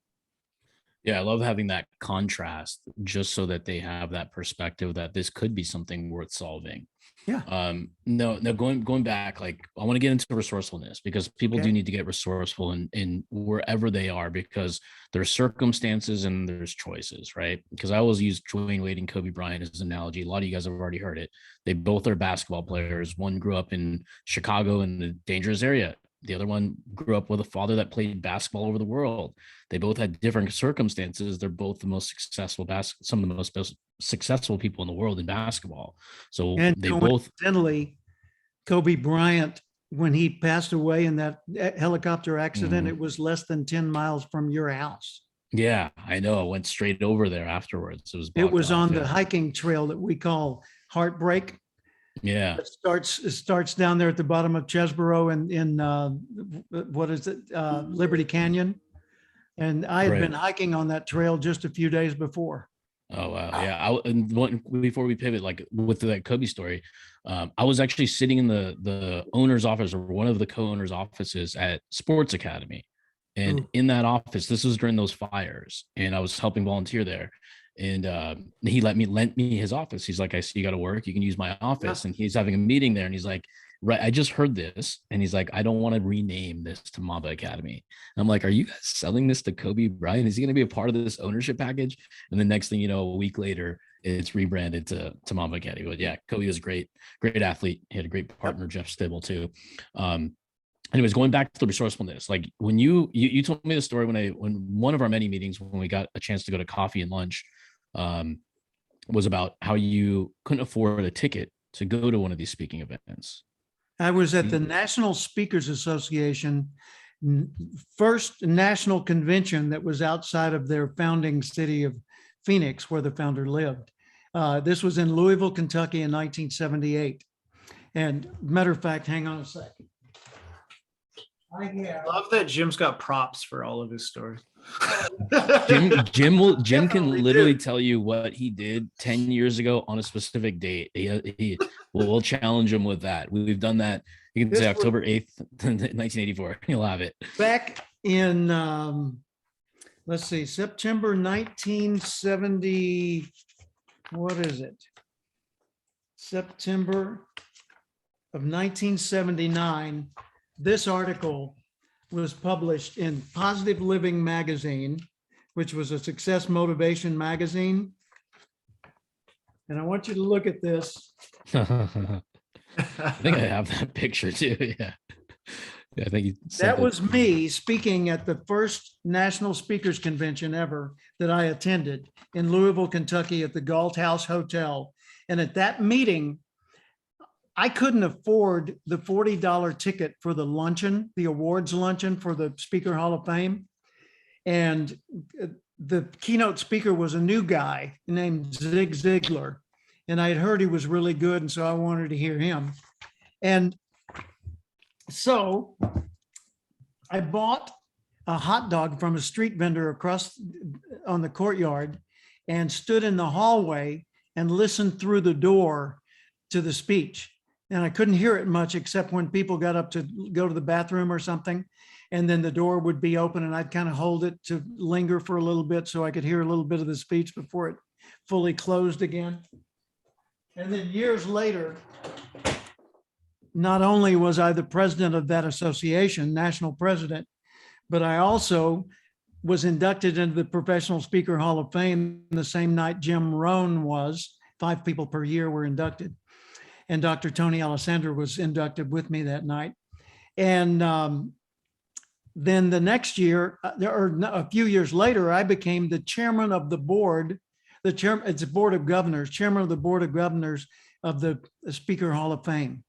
Yeah, I love having that contrast, just so that they have that perspective that this could be something worth solving. Yeah. No, going back, like, I want to get into resourcefulness, because people do need to get resourceful in wherever they are, because there's circumstances and there's choices, right? Because I always use Dwayne Wade and Kobe Bryant as an analogy. A lot of you guys have already heard it. They both are basketball players. One grew up in Chicago in the dangerous area. The other one grew up with a father that played basketball over the world. They both had different circumstances. They're both the most successful some of the most successful people in the world in basketball. So they both. Coincidentally, Kobe Bryant, when he passed away in that helicopter accident, it was less than 10 miles from your house. Yeah, I know. I went straight over there afterwards. It was It blocked was off. on the Yeah. hiking trail that we call Heartbreak. Yeah. It starts down there at the bottom of Chesborough in what is it, Liberty Canyon. And I had been Right. hiking on that trail just a few days before. Oh wow, yeah. And before we pivot, like with that Kobe story, I was actually sitting in the owner's office or one of the co-owners' offices at Sports Academy, and Ooh. in that office, this was during those fires, and I was helping volunteer there, and he lent me his office. He's like, I see you got to work, you can use my office, and he's having a meeting there, and he's like, right, I just heard this, and he's like, I don't want to rename this to Mamba Academy. And I'm like, are you guys selling this to Kobe Bryant? Is he going to be a part of this ownership package? And the next thing you know, a week later, it's rebranded to Mamba Academy. But yeah, Kobe was great, great athlete. He had a great partner, Jeff Stibble, too. Anyways, going back to the resourcefulness, like when you told me the story when one of our many meetings when we got a chance to go to coffee and lunch, was about how you couldn't afford a ticket to go to one of these speaking events. I was at the National Speakers Association first national convention that was outside of their founding city of Phoenix, where the founder lived. This was in Louisville, Kentucky in 1978. And matter of fact, hang on a second. I love that Jim's got props for all of his stories. Jim can Definitely literally do. tell you what he did 10 years ago on a specific date. We'll challenge him with that. We've done that. You can This say was October 8th, 1984. He'll have it. back in, let's see, September 1970, what is it? September of 1979, this article was published in Positive Living magazine, which was a success motivation magazine. And I want you to look at this. I think I have that picture too. Yeah. Yeah, I think you That sent it. was me speaking at the first National Speakers Convention ever that I attended in Louisville, Kentucky at the Galt House Hotel. And at that meeting, I couldn't afford the $40 ticket for the luncheon, the awards luncheon for the Speaker Hall of Fame. And the keynote speaker was a new guy named Ziglar. And I had heard he was really good. And so I wanted to hear him. And so I bought a hot dog from a street vendor across on the courtyard and stood in the hallway and listened through the door to the speech. And I couldn't hear it much except when people got up to go to the bathroom or something. And then the door would be open and I'd kind of hold it to linger for a little bit so I could hear a little bit of the speech before it fully closed again. And then years later, not only was I the president of that association, national president, but I also was inducted into the Professional Speaker Hall of Fame the same night Jim Rohn was. 5 people per year were inducted. And Dr. Tony Alessandra was inducted with me that night. And then the next year, or a few years later, I became the chairman of the board, it's a board of governors, chairman of the board of governors of the Speaker Hall of Fame.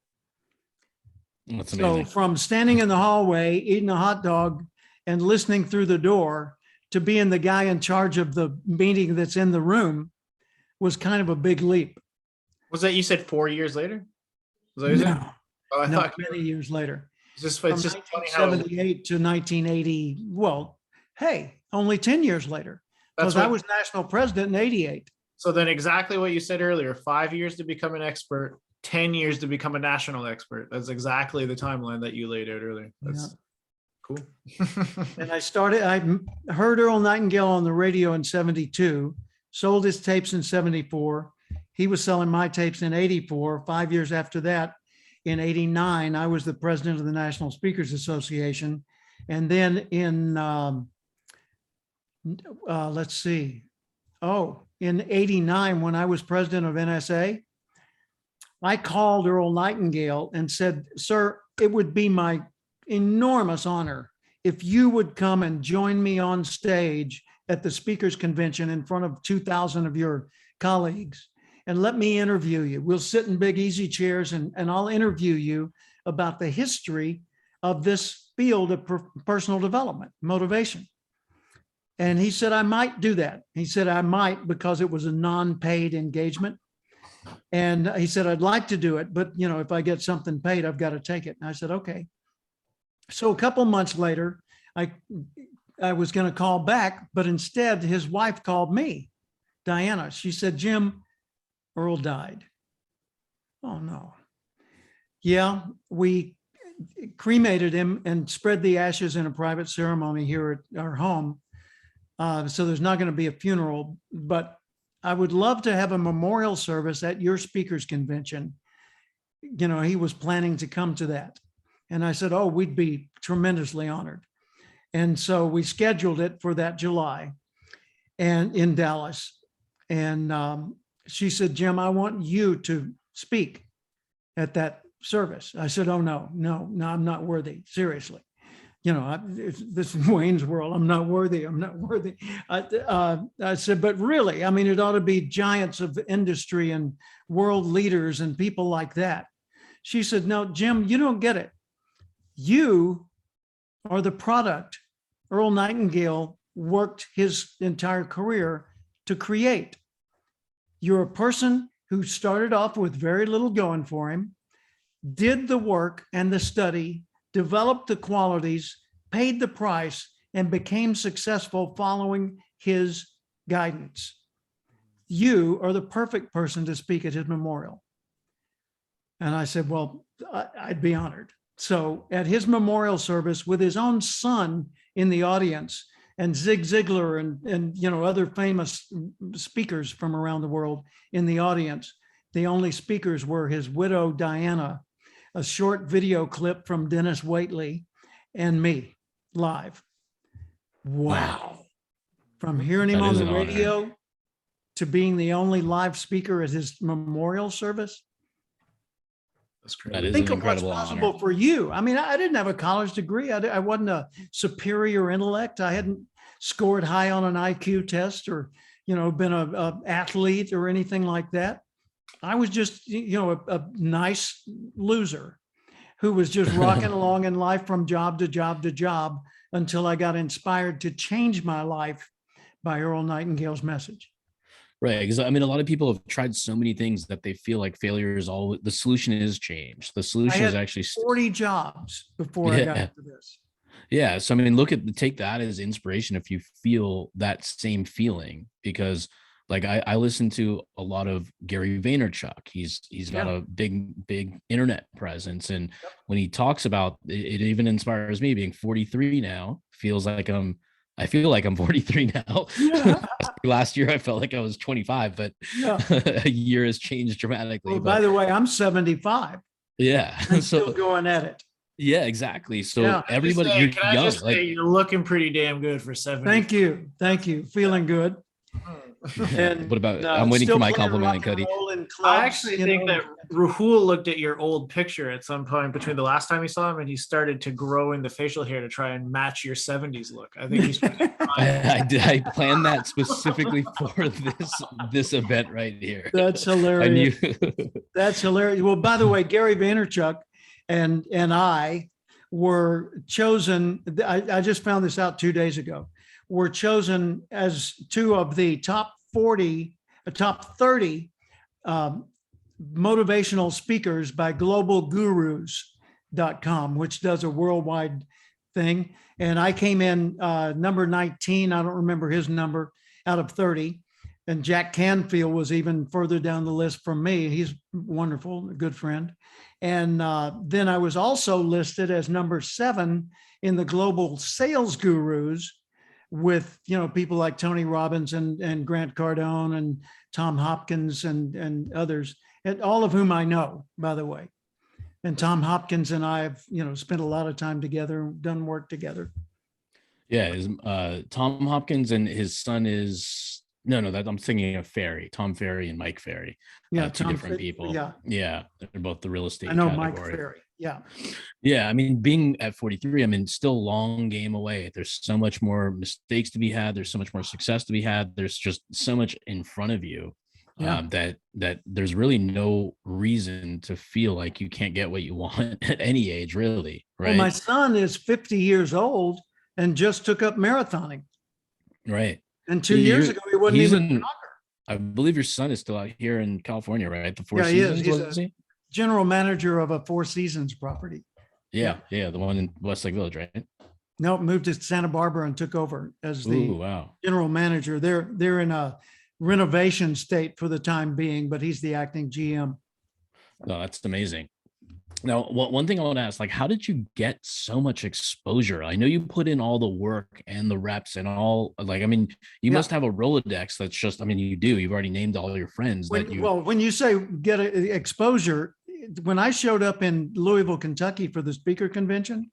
That's So amazing. from standing in the hallway, eating a hot dog and listening through the door to being the guy in charge of the meeting that's in the room was kind of a big leap. Was that you said 4 years later? Was that what you said? No, Oh, I no, thought many years later. it's From just funny how 1978 to 1980. Well, hey, only 10 years later, that's because I what, was national president in 88. so then exactly what you said earlier, 5 years to become an expert, 10 years to become a national expert. That's exactly the timeline that you laid out earlier. That's cool. And I heard Earl Nightingale on the radio in 72, sold his tapes in 74. He was selling my tapes in 84. 5 years after that, in 89, I was the president of the National Speakers Association. And then in, let's see, in 89, when I was president of NSA, I called Earl Nightingale and said, sir, it would be my enormous honor if you would come and join me on stage at the speakers convention in front of 2,000 of your colleagues and let me interview you. We'll sit in big easy chairs and I'll interview you about the history of this field of personal development, motivation. And he said, I might do that. He said, I might, because it was a non-paid engagement. And he said, I'd like to do it, but if I get something paid, I've got to take it. And I said, okay. So a couple months later, I was going to call back, but instead his wife called me, Diana. She said, Jim, Earl died. Oh no. Yeah, we cremated him and spread the ashes in a private ceremony here at our home. So there's not going to be a funeral, but I would love to have a memorial service at your speakers convention. He was planning to come to that. And I said, oh, we'd be tremendously honored. And so we scheduled it for that July and in Dallas. And she said, Jim, I want you to speak at that service. I said, oh, no, I'm not worthy. Seriously. This is Wayne's World. I'm not worthy. I said, but really, it ought to be giants of industry and world leaders and people like that. She said, no, Jim, you don't get it. You are the product Earl Nightingale worked his entire career to create. You're a person who started off with very little going for him, did the work and the study, developed the qualities, paid the price, and became successful following his guidance. You are the perfect person to speak at his memorial. And I said, well, I'd be honored. So at his memorial service with his own son in the audience and Zig Ziglar and other famous speakers from around the world in the audience, the only speakers were his widow, Diana, a short video clip from Dennis Waitley, and me live. Wow. From hearing him on the radio to being the only live speaker at his memorial service. That's great. That is Think an of what's incredible possible honor. for you. I didn't have a college degree. I wasn't a superior intellect. I hadn't scored high on an IQ test or, been a athlete or anything like that. I was just, a nice loser who was just rocking along in life from job to job to job until I got inspired to change my life by Earl Nightingale's message. Right. Because a lot of people have tried so many things that they feel like failure is all the solution is change. The solution is actually 40 jobs before I got to this. Yeah. So, take that as inspiration if you feel that same feeling, because like I listen to a lot of Gary Vaynerchuk. He's got a big internet presence. And when he talks about it, it even inspires me. Being 43 now, I feel like I'm 43 now. Yeah. Last year, I felt like I was 25, but a year has changed dramatically. Well, by the way, I'm 75. Yeah. I'm still going at it. Yeah, exactly. So everybody, you're young. You're looking pretty damn good for 70. Thank you. Feeling good. And what about? I'm waiting for my compliment, Cody. I actually think that Rahul looked at your old picture at some point between the last time he saw him and he started to grow in the facial hair to try and match your 70s look. I think he's. I planned that specifically for this event right here. That's hilarious. That's hilarious. Well, by the way, Gary Vaynerchuk and I were chosen. I just found this out 2 days ago. Were chosen as two of the top 30 motivational speakers by globalgurus.com, which does a worldwide thing. And I came in number 19. I don't remember his number out of 30. And Jack Canfield was even further down the list from me. He's wonderful, a good friend. And then I was also listed as number 7 in the global sales gurus with, people like Tony Robbins and Grant Cardone and Tom Hopkins and others, and all of whom I know, by the way. And Tom Hopkins and I have, spent a lot of time together, done work together. Yeah. Tom Hopkins and his son is, that I'm thinking of Ferry, Tom Ferry and Mike Ferry. Yeah. Two different people. Yeah. Yeah. They're both the real estate. I know category. Mike Ferry. Yeah. Yeah. Being at 43, still long game away. There's so much more mistakes to be had. There's so much more success to be had. There's just so much in front of you that there's really no reason to feel like you can't get what you want at any age, really. Right. Well, my son is 50 years old and just took up marathoning. Right. And 2 years ago, he wasn't He's even in, I believe your son is still out here in California, right? The Four Yeah, he is. Seasons, He's was a he? general manager of a Four Seasons property. Yeah, Yeah. yeah, the one in Westlake Village, right? No, moved to Santa Barbara and took over as the Ooh, wow. general manager. They're in a renovation state for the time being, but he's the acting GM. No, that's amazing. Now, one thing I want to ask, like, how did you get so much exposure? I know you put in all the work and the reps and all, like, I mean, you Yeah. must have a Rolodex that's just, I mean, you do, you've already named all your friends that you, When you say get exposure, when I showed up in Louisville, Kentucky for the speaker convention,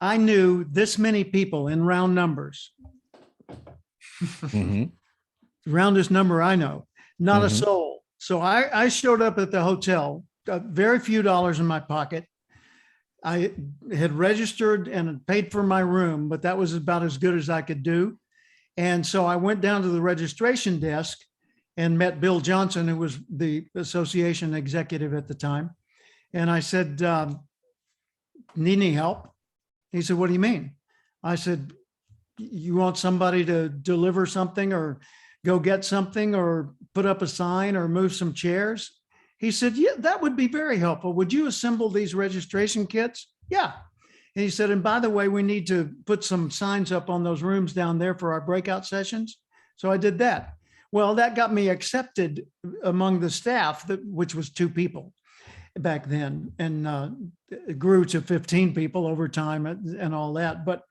I knew this many people in round numbers, Mhm, roundest number I know, not a mhm. soul. So I showed up at the hotel, very few dollars in my pocket. I had registered and paid for my room, but that was about as good as I could do. And so I went down to the registration desk and met Bill Johnson, who was the association executive at the time. And I said, need any help? He said, what do you mean? I said, you want somebody to deliver something or go get something or put up a sign or move some chairs? He said, yeah, that would be very helpful. Would you assemble these registration kits? Yeah. And he said, and by the way, we need to put some signs up on those rooms down there for our breakout sessions. So I did that. Well, that got me accepted among the staff, which was 2 people back then, and it grew to 15 people over time and all that. But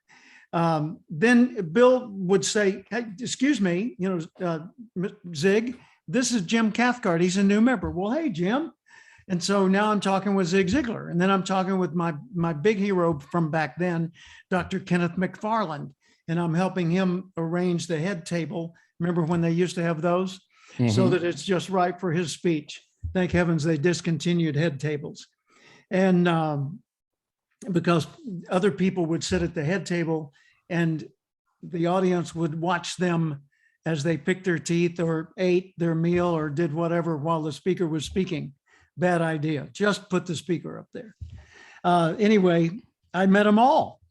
then Bill would say, hey, excuse me, Zig, this is Jim Cathcart. He's a new member. Well, hey, Jim. And so now I'm talking with Zig Ziglar. And then I'm talking with my big hero from back then, Dr. Kenneth McFarland. And I'm helping him arrange the head table. Remember when they used to have those? So Mhm. that it's just right for his speech. Thank heavens they discontinued head tables. And because other people would sit at the head table and the audience would watch them as they picked their teeth or ate their meal or did whatever while the speaker was speaking. Bad idea. Just put the speaker up there. Anyway, I met them all.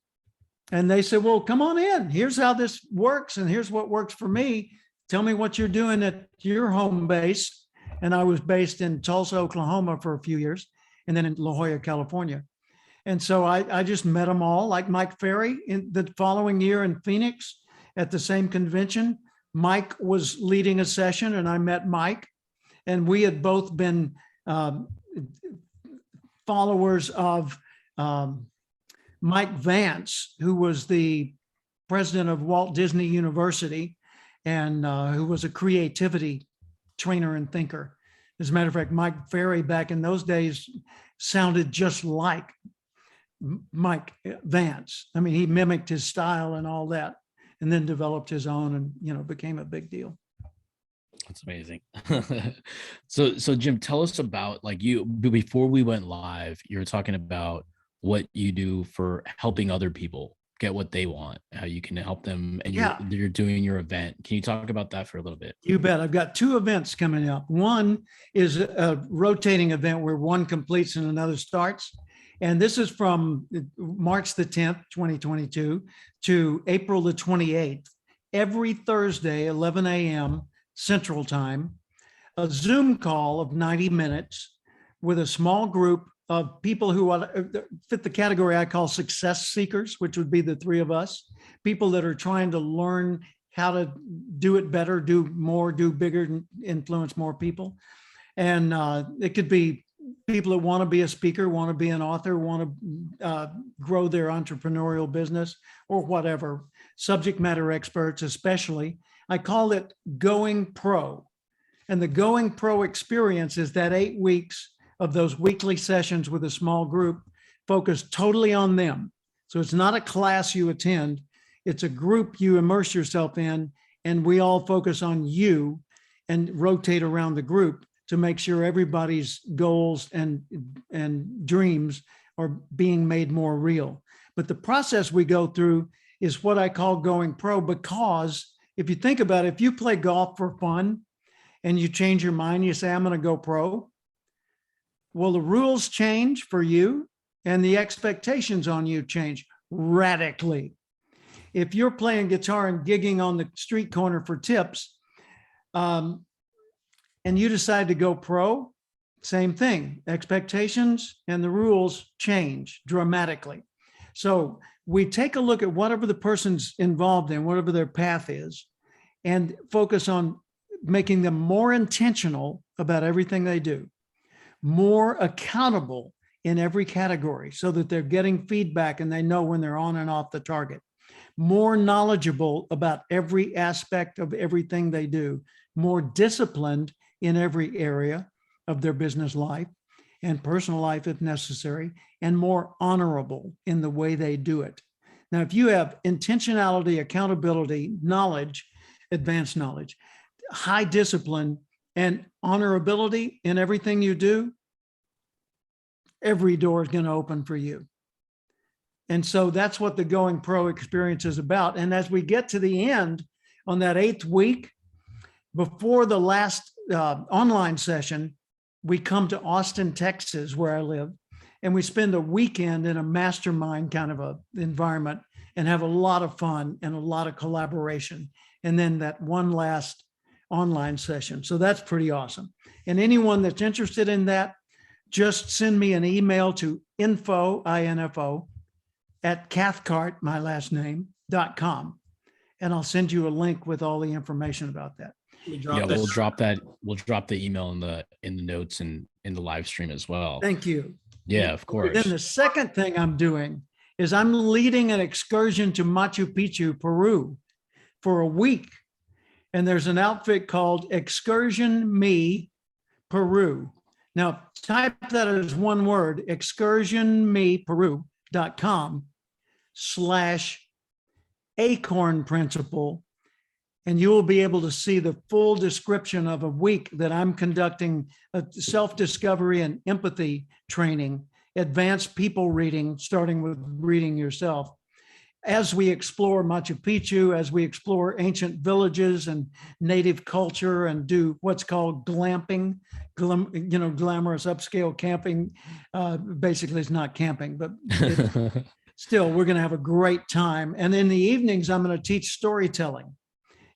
And they said, well, come on in. Here's how this works. And here's what works for me. Tell me what you're doing at your home base. And I was based in Tulsa, Oklahoma for a few years, and then in La Jolla, California. And so I just met them all, like Mike Ferry in the following year in Phoenix at the same convention. Mike was leading a session and I met Mike, and we had both been followers of Mike Vance, who was the president of Walt Disney University and who was a creativity trainer and thinker. As a matter of fact, Mike Ferry back in those days sounded just like Mike Vance. I mean, he mimicked his style and all that, and then developed his own and, became a big deal. That's amazing. So Jim, tell us about, like, you, before we went live, you were talking about what you do for helping other people get what they want, how you can help them, and Yeah. you're doing your event. Can you talk about that for a little bit? You bet. I've got 2 events coming up. One is a rotating event where one completes and another starts. And this is from March the 10th, 2022 to April the 28th. Every Thursday, 11 a.m. Central Time, a Zoom call of 90 minutes with a small group of people who fit the category I call success seekers, which would be the 3 of us, people that are trying to learn how to do it better, do more, do bigger, influence more people. And it could be people that want to be a speaker, want to be an author, want to grow their entrepreneurial business or whatever, subject matter experts especially. I call it Going Pro. And the Going Pro experience is that 8 weeks of those weekly sessions with a small group focused totally on them. So it's not a class you attend, it's a group you immerse yourself in, and we all focus on you and rotate around the group to make sure everybody's goals and dreams are being made more real. But the process we go through is what I call Going Pro, because if you think about it, if you play golf for fun and you change your mind, you say, I'm going to go pro. Well, the rules change for you and the expectations on you change radically. If you're playing guitar and gigging on the street corner for tips, and you decide to go pro, same thing. Expectations and the rules change dramatically. So we take a look at whatever the person's involved in, whatever their path is, and focus on making them more intentional about everything they do, more accountable in every category so that they're getting feedback and they know when they're on and off the target, more knowledgeable about every aspect of everything they do, more disciplined in every area of their business life and personal life if necessary, and more honorable in the way they do it. Now, if you have intentionality, accountability, knowledge, advanced knowledge, high discipline, and honorability in everything you do, every door is going to open for you. And so that's what the Going Pro experience is about. And as we get to the end on that 8th week, before the last online session, we come to Austin, Texas, where I live, and we spend a weekend in a mastermind kind of a environment and have a lot of fun and a lot of collaboration. And then that one last online session. So that's pretty awesome. And anyone that's interested in that, just send me an email to info at Cathcart, my last name, .com. And I'll send you a link with all the information about that. We'll drop the email in the notes and in the live stream as well. Thank you. Yeah, of course. Then the second thing I'm doing is I'm leading an excursion to Machu Picchu, Peru for a week. And there's an outfit called Excursion Me Peru. Now type that as one word, excursionmeperu.com/acorn principle. And you will be able to see the full description of a week that I'm conducting a self-discovery and empathy training, advanced people reading, starting with reading yourself, as we explore Machu Picchu, as we explore ancient villages and native culture and do what's called glamping, glamorous upscale camping. Basically, it's not camping, but still, we're going to have a great time. And in the evenings, I'm going to teach storytelling.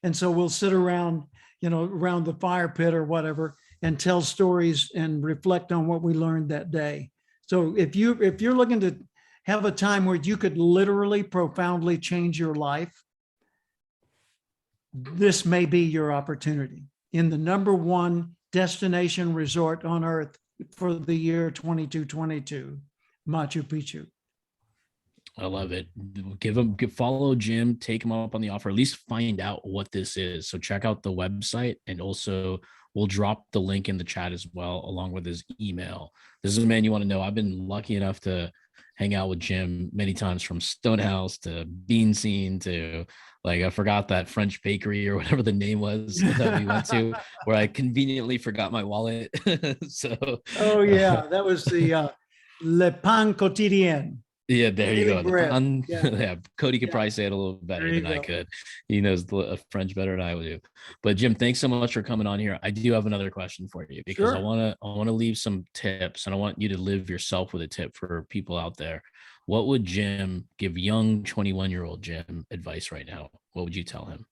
And so we'll sit around, around the fire pit or whatever, and tell stories and reflect on what we learned that day. So if you're looking to have a time where you could literally profoundly change your life, this may be your opportunity in the number 1 destination resort on earth for the year 2222, Machu Picchu. I love it. Follow Jim, take him up on the offer, at least find out what this is. So check out the website, and also we'll drop the link in the chat as well, along with his email. This is a man you want to know. I've been lucky enough to hang out with Jim many times, from Stonehouse to Bean Scene to, like, I forgot that French bakery or whatever the name was that we went to, where I conveniently forgot my wallet. Oh yeah, that was the Le Pain Quotidien. Yeah, there you go. Yeah. Cody could probably say it a little better than I could. He knows French better than I would do. But Jim, thanks so much for coming on here. I do have another question for you, because Sure. I want to leave some tips, and I want you to live yourself with a tip for people out there. What would Jim give young 21-year-old Jim advice right now? What would you tell him?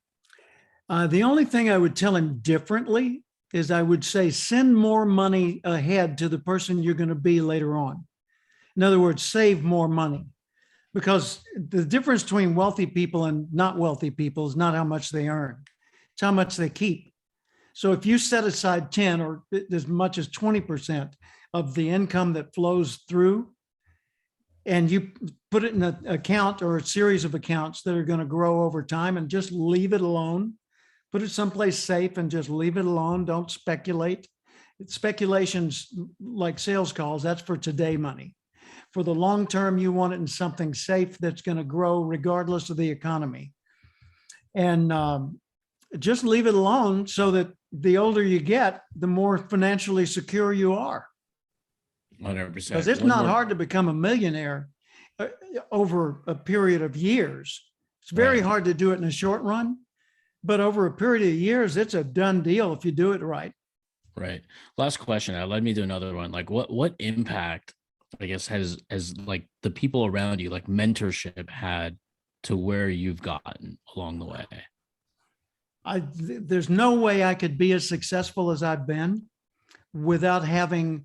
The only thing I would tell him differently is I would say send more money ahead to the person you're going to be later on. In other words, save more money, because the difference between wealthy people and not wealthy people is not how much they earn. It's how much they keep. So if you set aside 10 or as much as 20% of the income that flows through, and you put it in an account or a series of accounts that are going to grow over time, and just leave it alone, put it someplace safe and just leave it alone. Don't speculate. Speculation's like sales calls. That's for today money. For the long term, you want it in something safe that's going to grow regardless of the economy. And just leave it alone, so that the older you get, the more financially secure you are. 100%. Because it's not hard to become a millionaire over a period of years. It's very hard to do it in a short run, but over a period of years, it's a done deal if you do it right. Right. Last question. That led me to another one. Like, what impact, I guess, has like the people around you, like mentorship, had to where you've gotten along the way? There's no way I could be as successful as I've been without having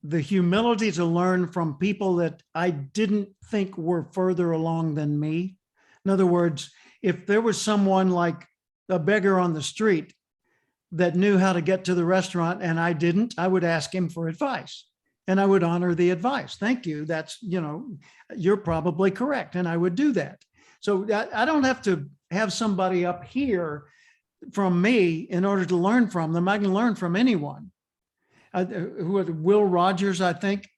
the humility to learn from people that I didn't think were further along than me. In other words, if there was someone like a beggar on the street that knew how to get to the restaurant and I didn't, I would ask him for advice and I would honor the advice. Thank you. That's, you're probably correct. And I would do that. So I don't have to have somebody up here from me in order to learn from them. I can learn from anyone. Will Rogers, I think,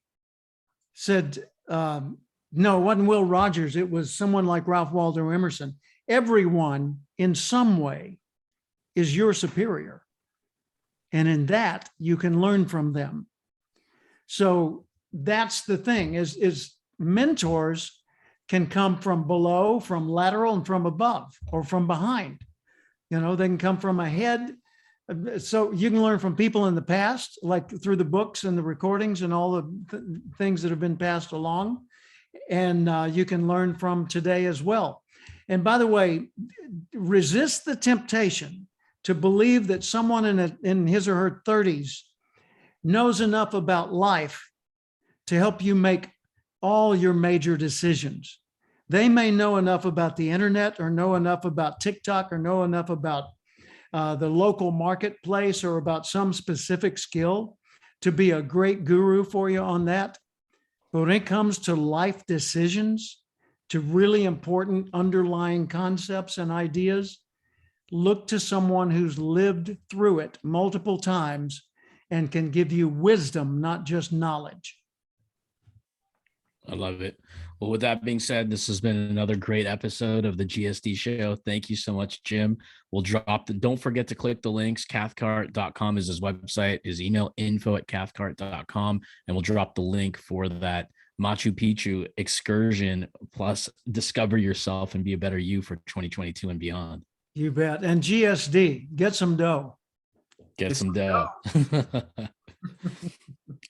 said, no, it wasn't Will Rogers. It was someone like Ralph Waldo Emerson. Everyone in some way is your superior. And in that, you can learn from them. So that's the thing is mentors can come from below, from lateral, and from above, or from behind. They can come from ahead. So you can learn from people in the past, like through the books and the recordings and all the things that have been passed along. And you can learn from today as well. And by the way, resist the temptation to believe that someone in his or her 30s knows enough about life to help you make all your major decisions. They may know enough about the internet or know enough about TikTok or know enough about the local marketplace or about some specific skill to be a great guru for you on that. But when it comes to life decisions, to really important underlying concepts and ideas, look to someone who's lived through it multiple times and can give you wisdom, not just knowledge. I love it. Well, with that being said, this has been another great episode of the GSD show. Thank you so much, Jim. We'll drop don't forget to click the links. Cathcart.com is his website, his email info@cathcart.com. And we'll drop the link for that Machu Picchu excursion, plus discover yourself and be a better you for 2022 and beyond. You bet. And GSD, get some dough. Get some dough.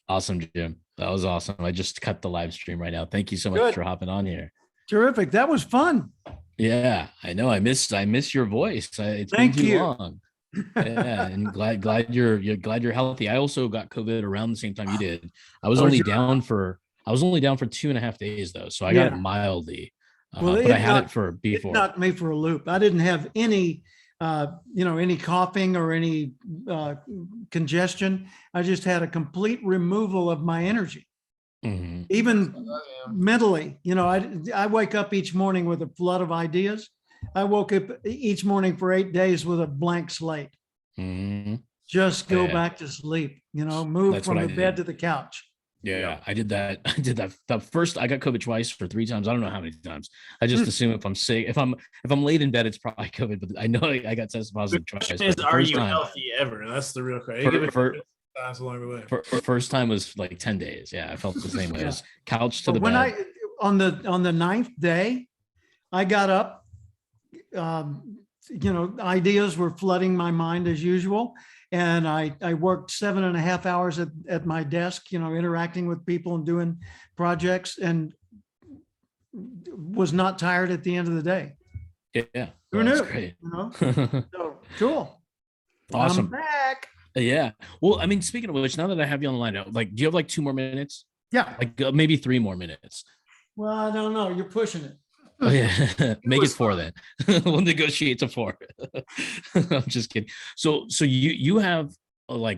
Awesome, Jim. That was awesome. I just cut the live stream right now. Thank you so much Good. for hopping on here. Terrific. That was fun. Yeah, I know. I miss your voice. It's Thank been too you. long. Yeah, and glad you're healthy. I also got COVID around the same time you did. I was only down for 2.5 days though, so I got it mildly. But I had it for before. It knocked me for a loop. I didn't have any any coughing or any congestion. I just had a complete removal of my energy. Mm-hmm. Even mentally, I wake up each morning with a flood of ideas. I woke up each morning for 8 days with a blank slate. Mm-hmm. Just go back to sleep, move from the bed to the couch. Yeah, I did that. The first, I got COVID twice or 3 times. I don't know how many times. I just assume if I'm sick, if I'm late in bed, it's probably COVID. But I know I got tested positive twice. Are you healthy ever? That's the real question. Along the way. First time was like 10 days. Yeah, I felt the same way. I was couched to the when bed. On the 9th day, I got up. Ideas were flooding my mind as usual. And I worked 7.5 hours at my desk, interacting with people and doing projects, and was not tired at the end of the day. Yeah. Who knew? Great. So cool. Awesome. I'm back. Yeah. Well, I mean, speaking of which, now that I have you on the line, do you have 2 more minutes? Yeah. Maybe 3 more minutes. Well, I don't know. You're pushing it. Oh, yeah. Make it 4 then. We'll negotiate to 4. I'm just kidding. So you have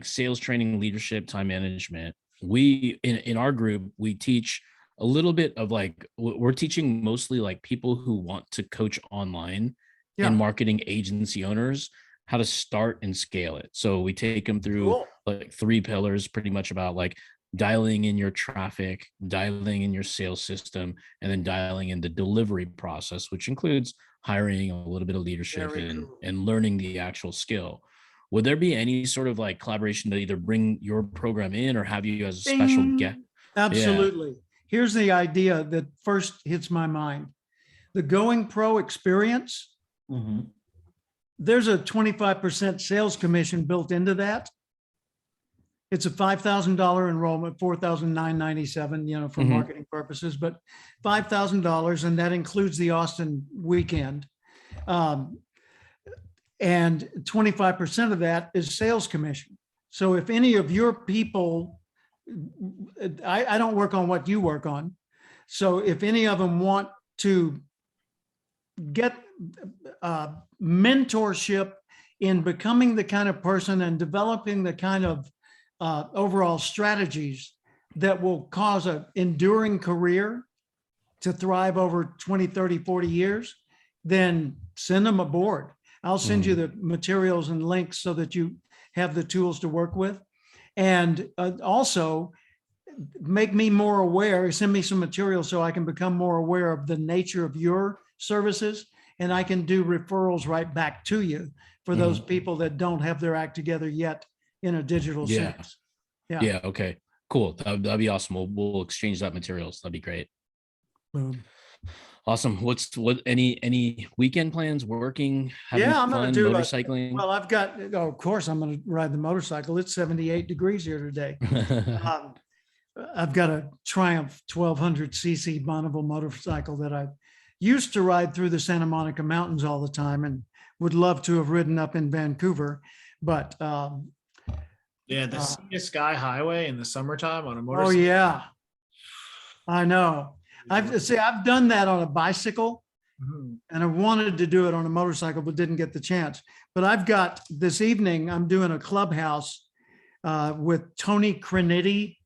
sales training, leadership, time management. We in our group, we teach a little bit of we're teaching mostly people who want to coach online and marketing agency owners how to start and scale it. So we take them through 3 pillars, pretty much about dialing in your traffic, dialing in your sales system, and then dialing in the delivery process, which includes hiring, a little bit of leadership, and learning the actual skill. Would there be any sort of collaboration to either bring your program in or have you as a special guest? Absolutely. Yeah. Here's the idea that first hits my mind. The Going Pro experience, there's a 25% sales commission built into that. It's a $5,000 enrollment, $4,997, for Mhm. marketing purposes, but $5,000, and that includes the Austin weekend. And 25% of that is sales commission. So if any of your people, I don't work on what you work on. So if any of them want to get mentorship in becoming the kind of person and developing the kind of overall strategies that will cause an enduring career to thrive over 20, 30, 40 years, then send them aboard. I'll send you the materials and links so that you have the tools to work with. And also make me more aware, send me some material so I can become more aware of the nature of your services. And I can do referrals right back to you for those people that don't have their act together yet in a digital sense. Yeah. Okay, cool. That'd be awesome. We'll exchange that materials. That'd be great. Boom. Awesome. What any weekend plans? Working? Having I'm going fun, to do motorcycling? well, I've got, of course, I'm going to ride the motorcycle. It's 78 degrees here today. I've got a Triumph 1200cc Bonneville motorcycle that I used to ride through the Santa Monica Mountains all the time and would love to have ridden up in Vancouver. But the Sea Sky Highway in the summertime on a oh motorcycle. yeah, I know. I've done that on a bicycle, and I wanted to do it on a motorcycle, but didn't get the chance. But I've got this evening, I'm doing a clubhouse with Tony Crinitti.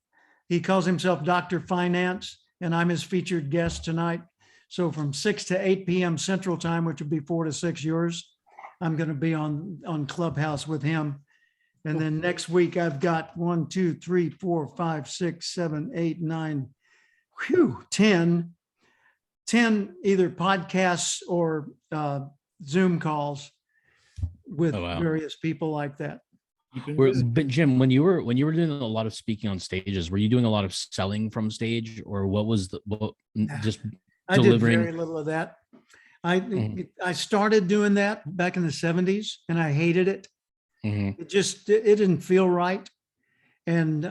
He calls himself Dr. Finance, and I'm his featured guest tonight. So from 6 to 8 p.m. Central Time, which would be 4 to 6 yours, I'm going to be on Clubhouse with him. And then next week, I've got 1, 2, 3, 4, 5, 6, 7, 8, 9, 10 either podcasts or Zoom calls with various people like that. But Jim, when you were doing a lot of speaking on stages, were you doing a lot of selling from stage, or what was just I delivering? did very little of that. I started doing that back in the 70s, and I hated it. It didn't feel right. And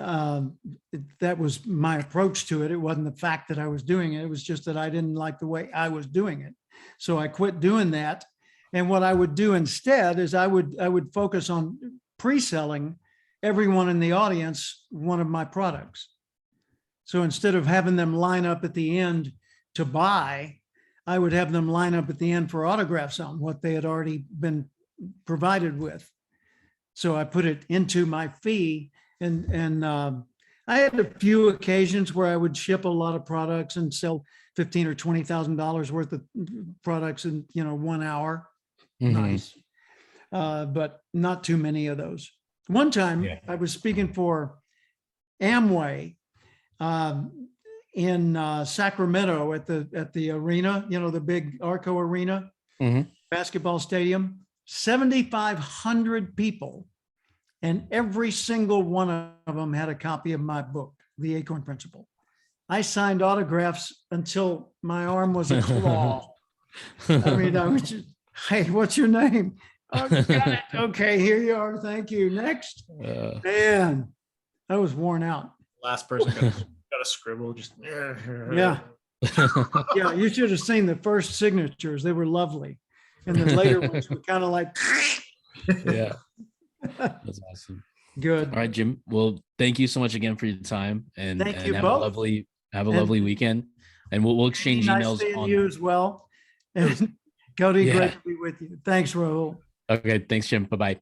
that was my approach to it. It wasn't the fact that I was doing it. It was just that I didn't like the way I was doing it. So I quit doing that. And what I would do instead is I would focus on pre-selling everyone in the audience one of my products. So instead of having them line up at the end to buy, I would have them line up at the end for autographs on what they had already been provided with. So I put it into my fee, and I had a few occasions where I would ship a lot of products and sell $15,000 or $20,000 worth of products in 1 hour. Nice, but not too many of those. One time I was speaking for Amway in Sacramento at the arena, the big Arco Arena basketball stadium. 7,500 people, and every single one of them had a copy of my book, The Acorn Principle. I signed autographs until my arm was a claw. I mean, I was just, hey, what's your name? Oh, got it. Okay, here you are. Thank you. Next. Man, I was worn out. Last person got a scribble. Just yeah. Yeah, you should have seen the first signatures. They were lovely. And the later ones were kind of like, yeah, that's awesome. Good. All right, Jim. Well, thank you so much again for your time, and thank you have both. a lovely weekend, and we'll exchange emails on you as well. And Cody, great to be with you. Thanks, Rahul. Okay, thanks, Jim. Bye-bye.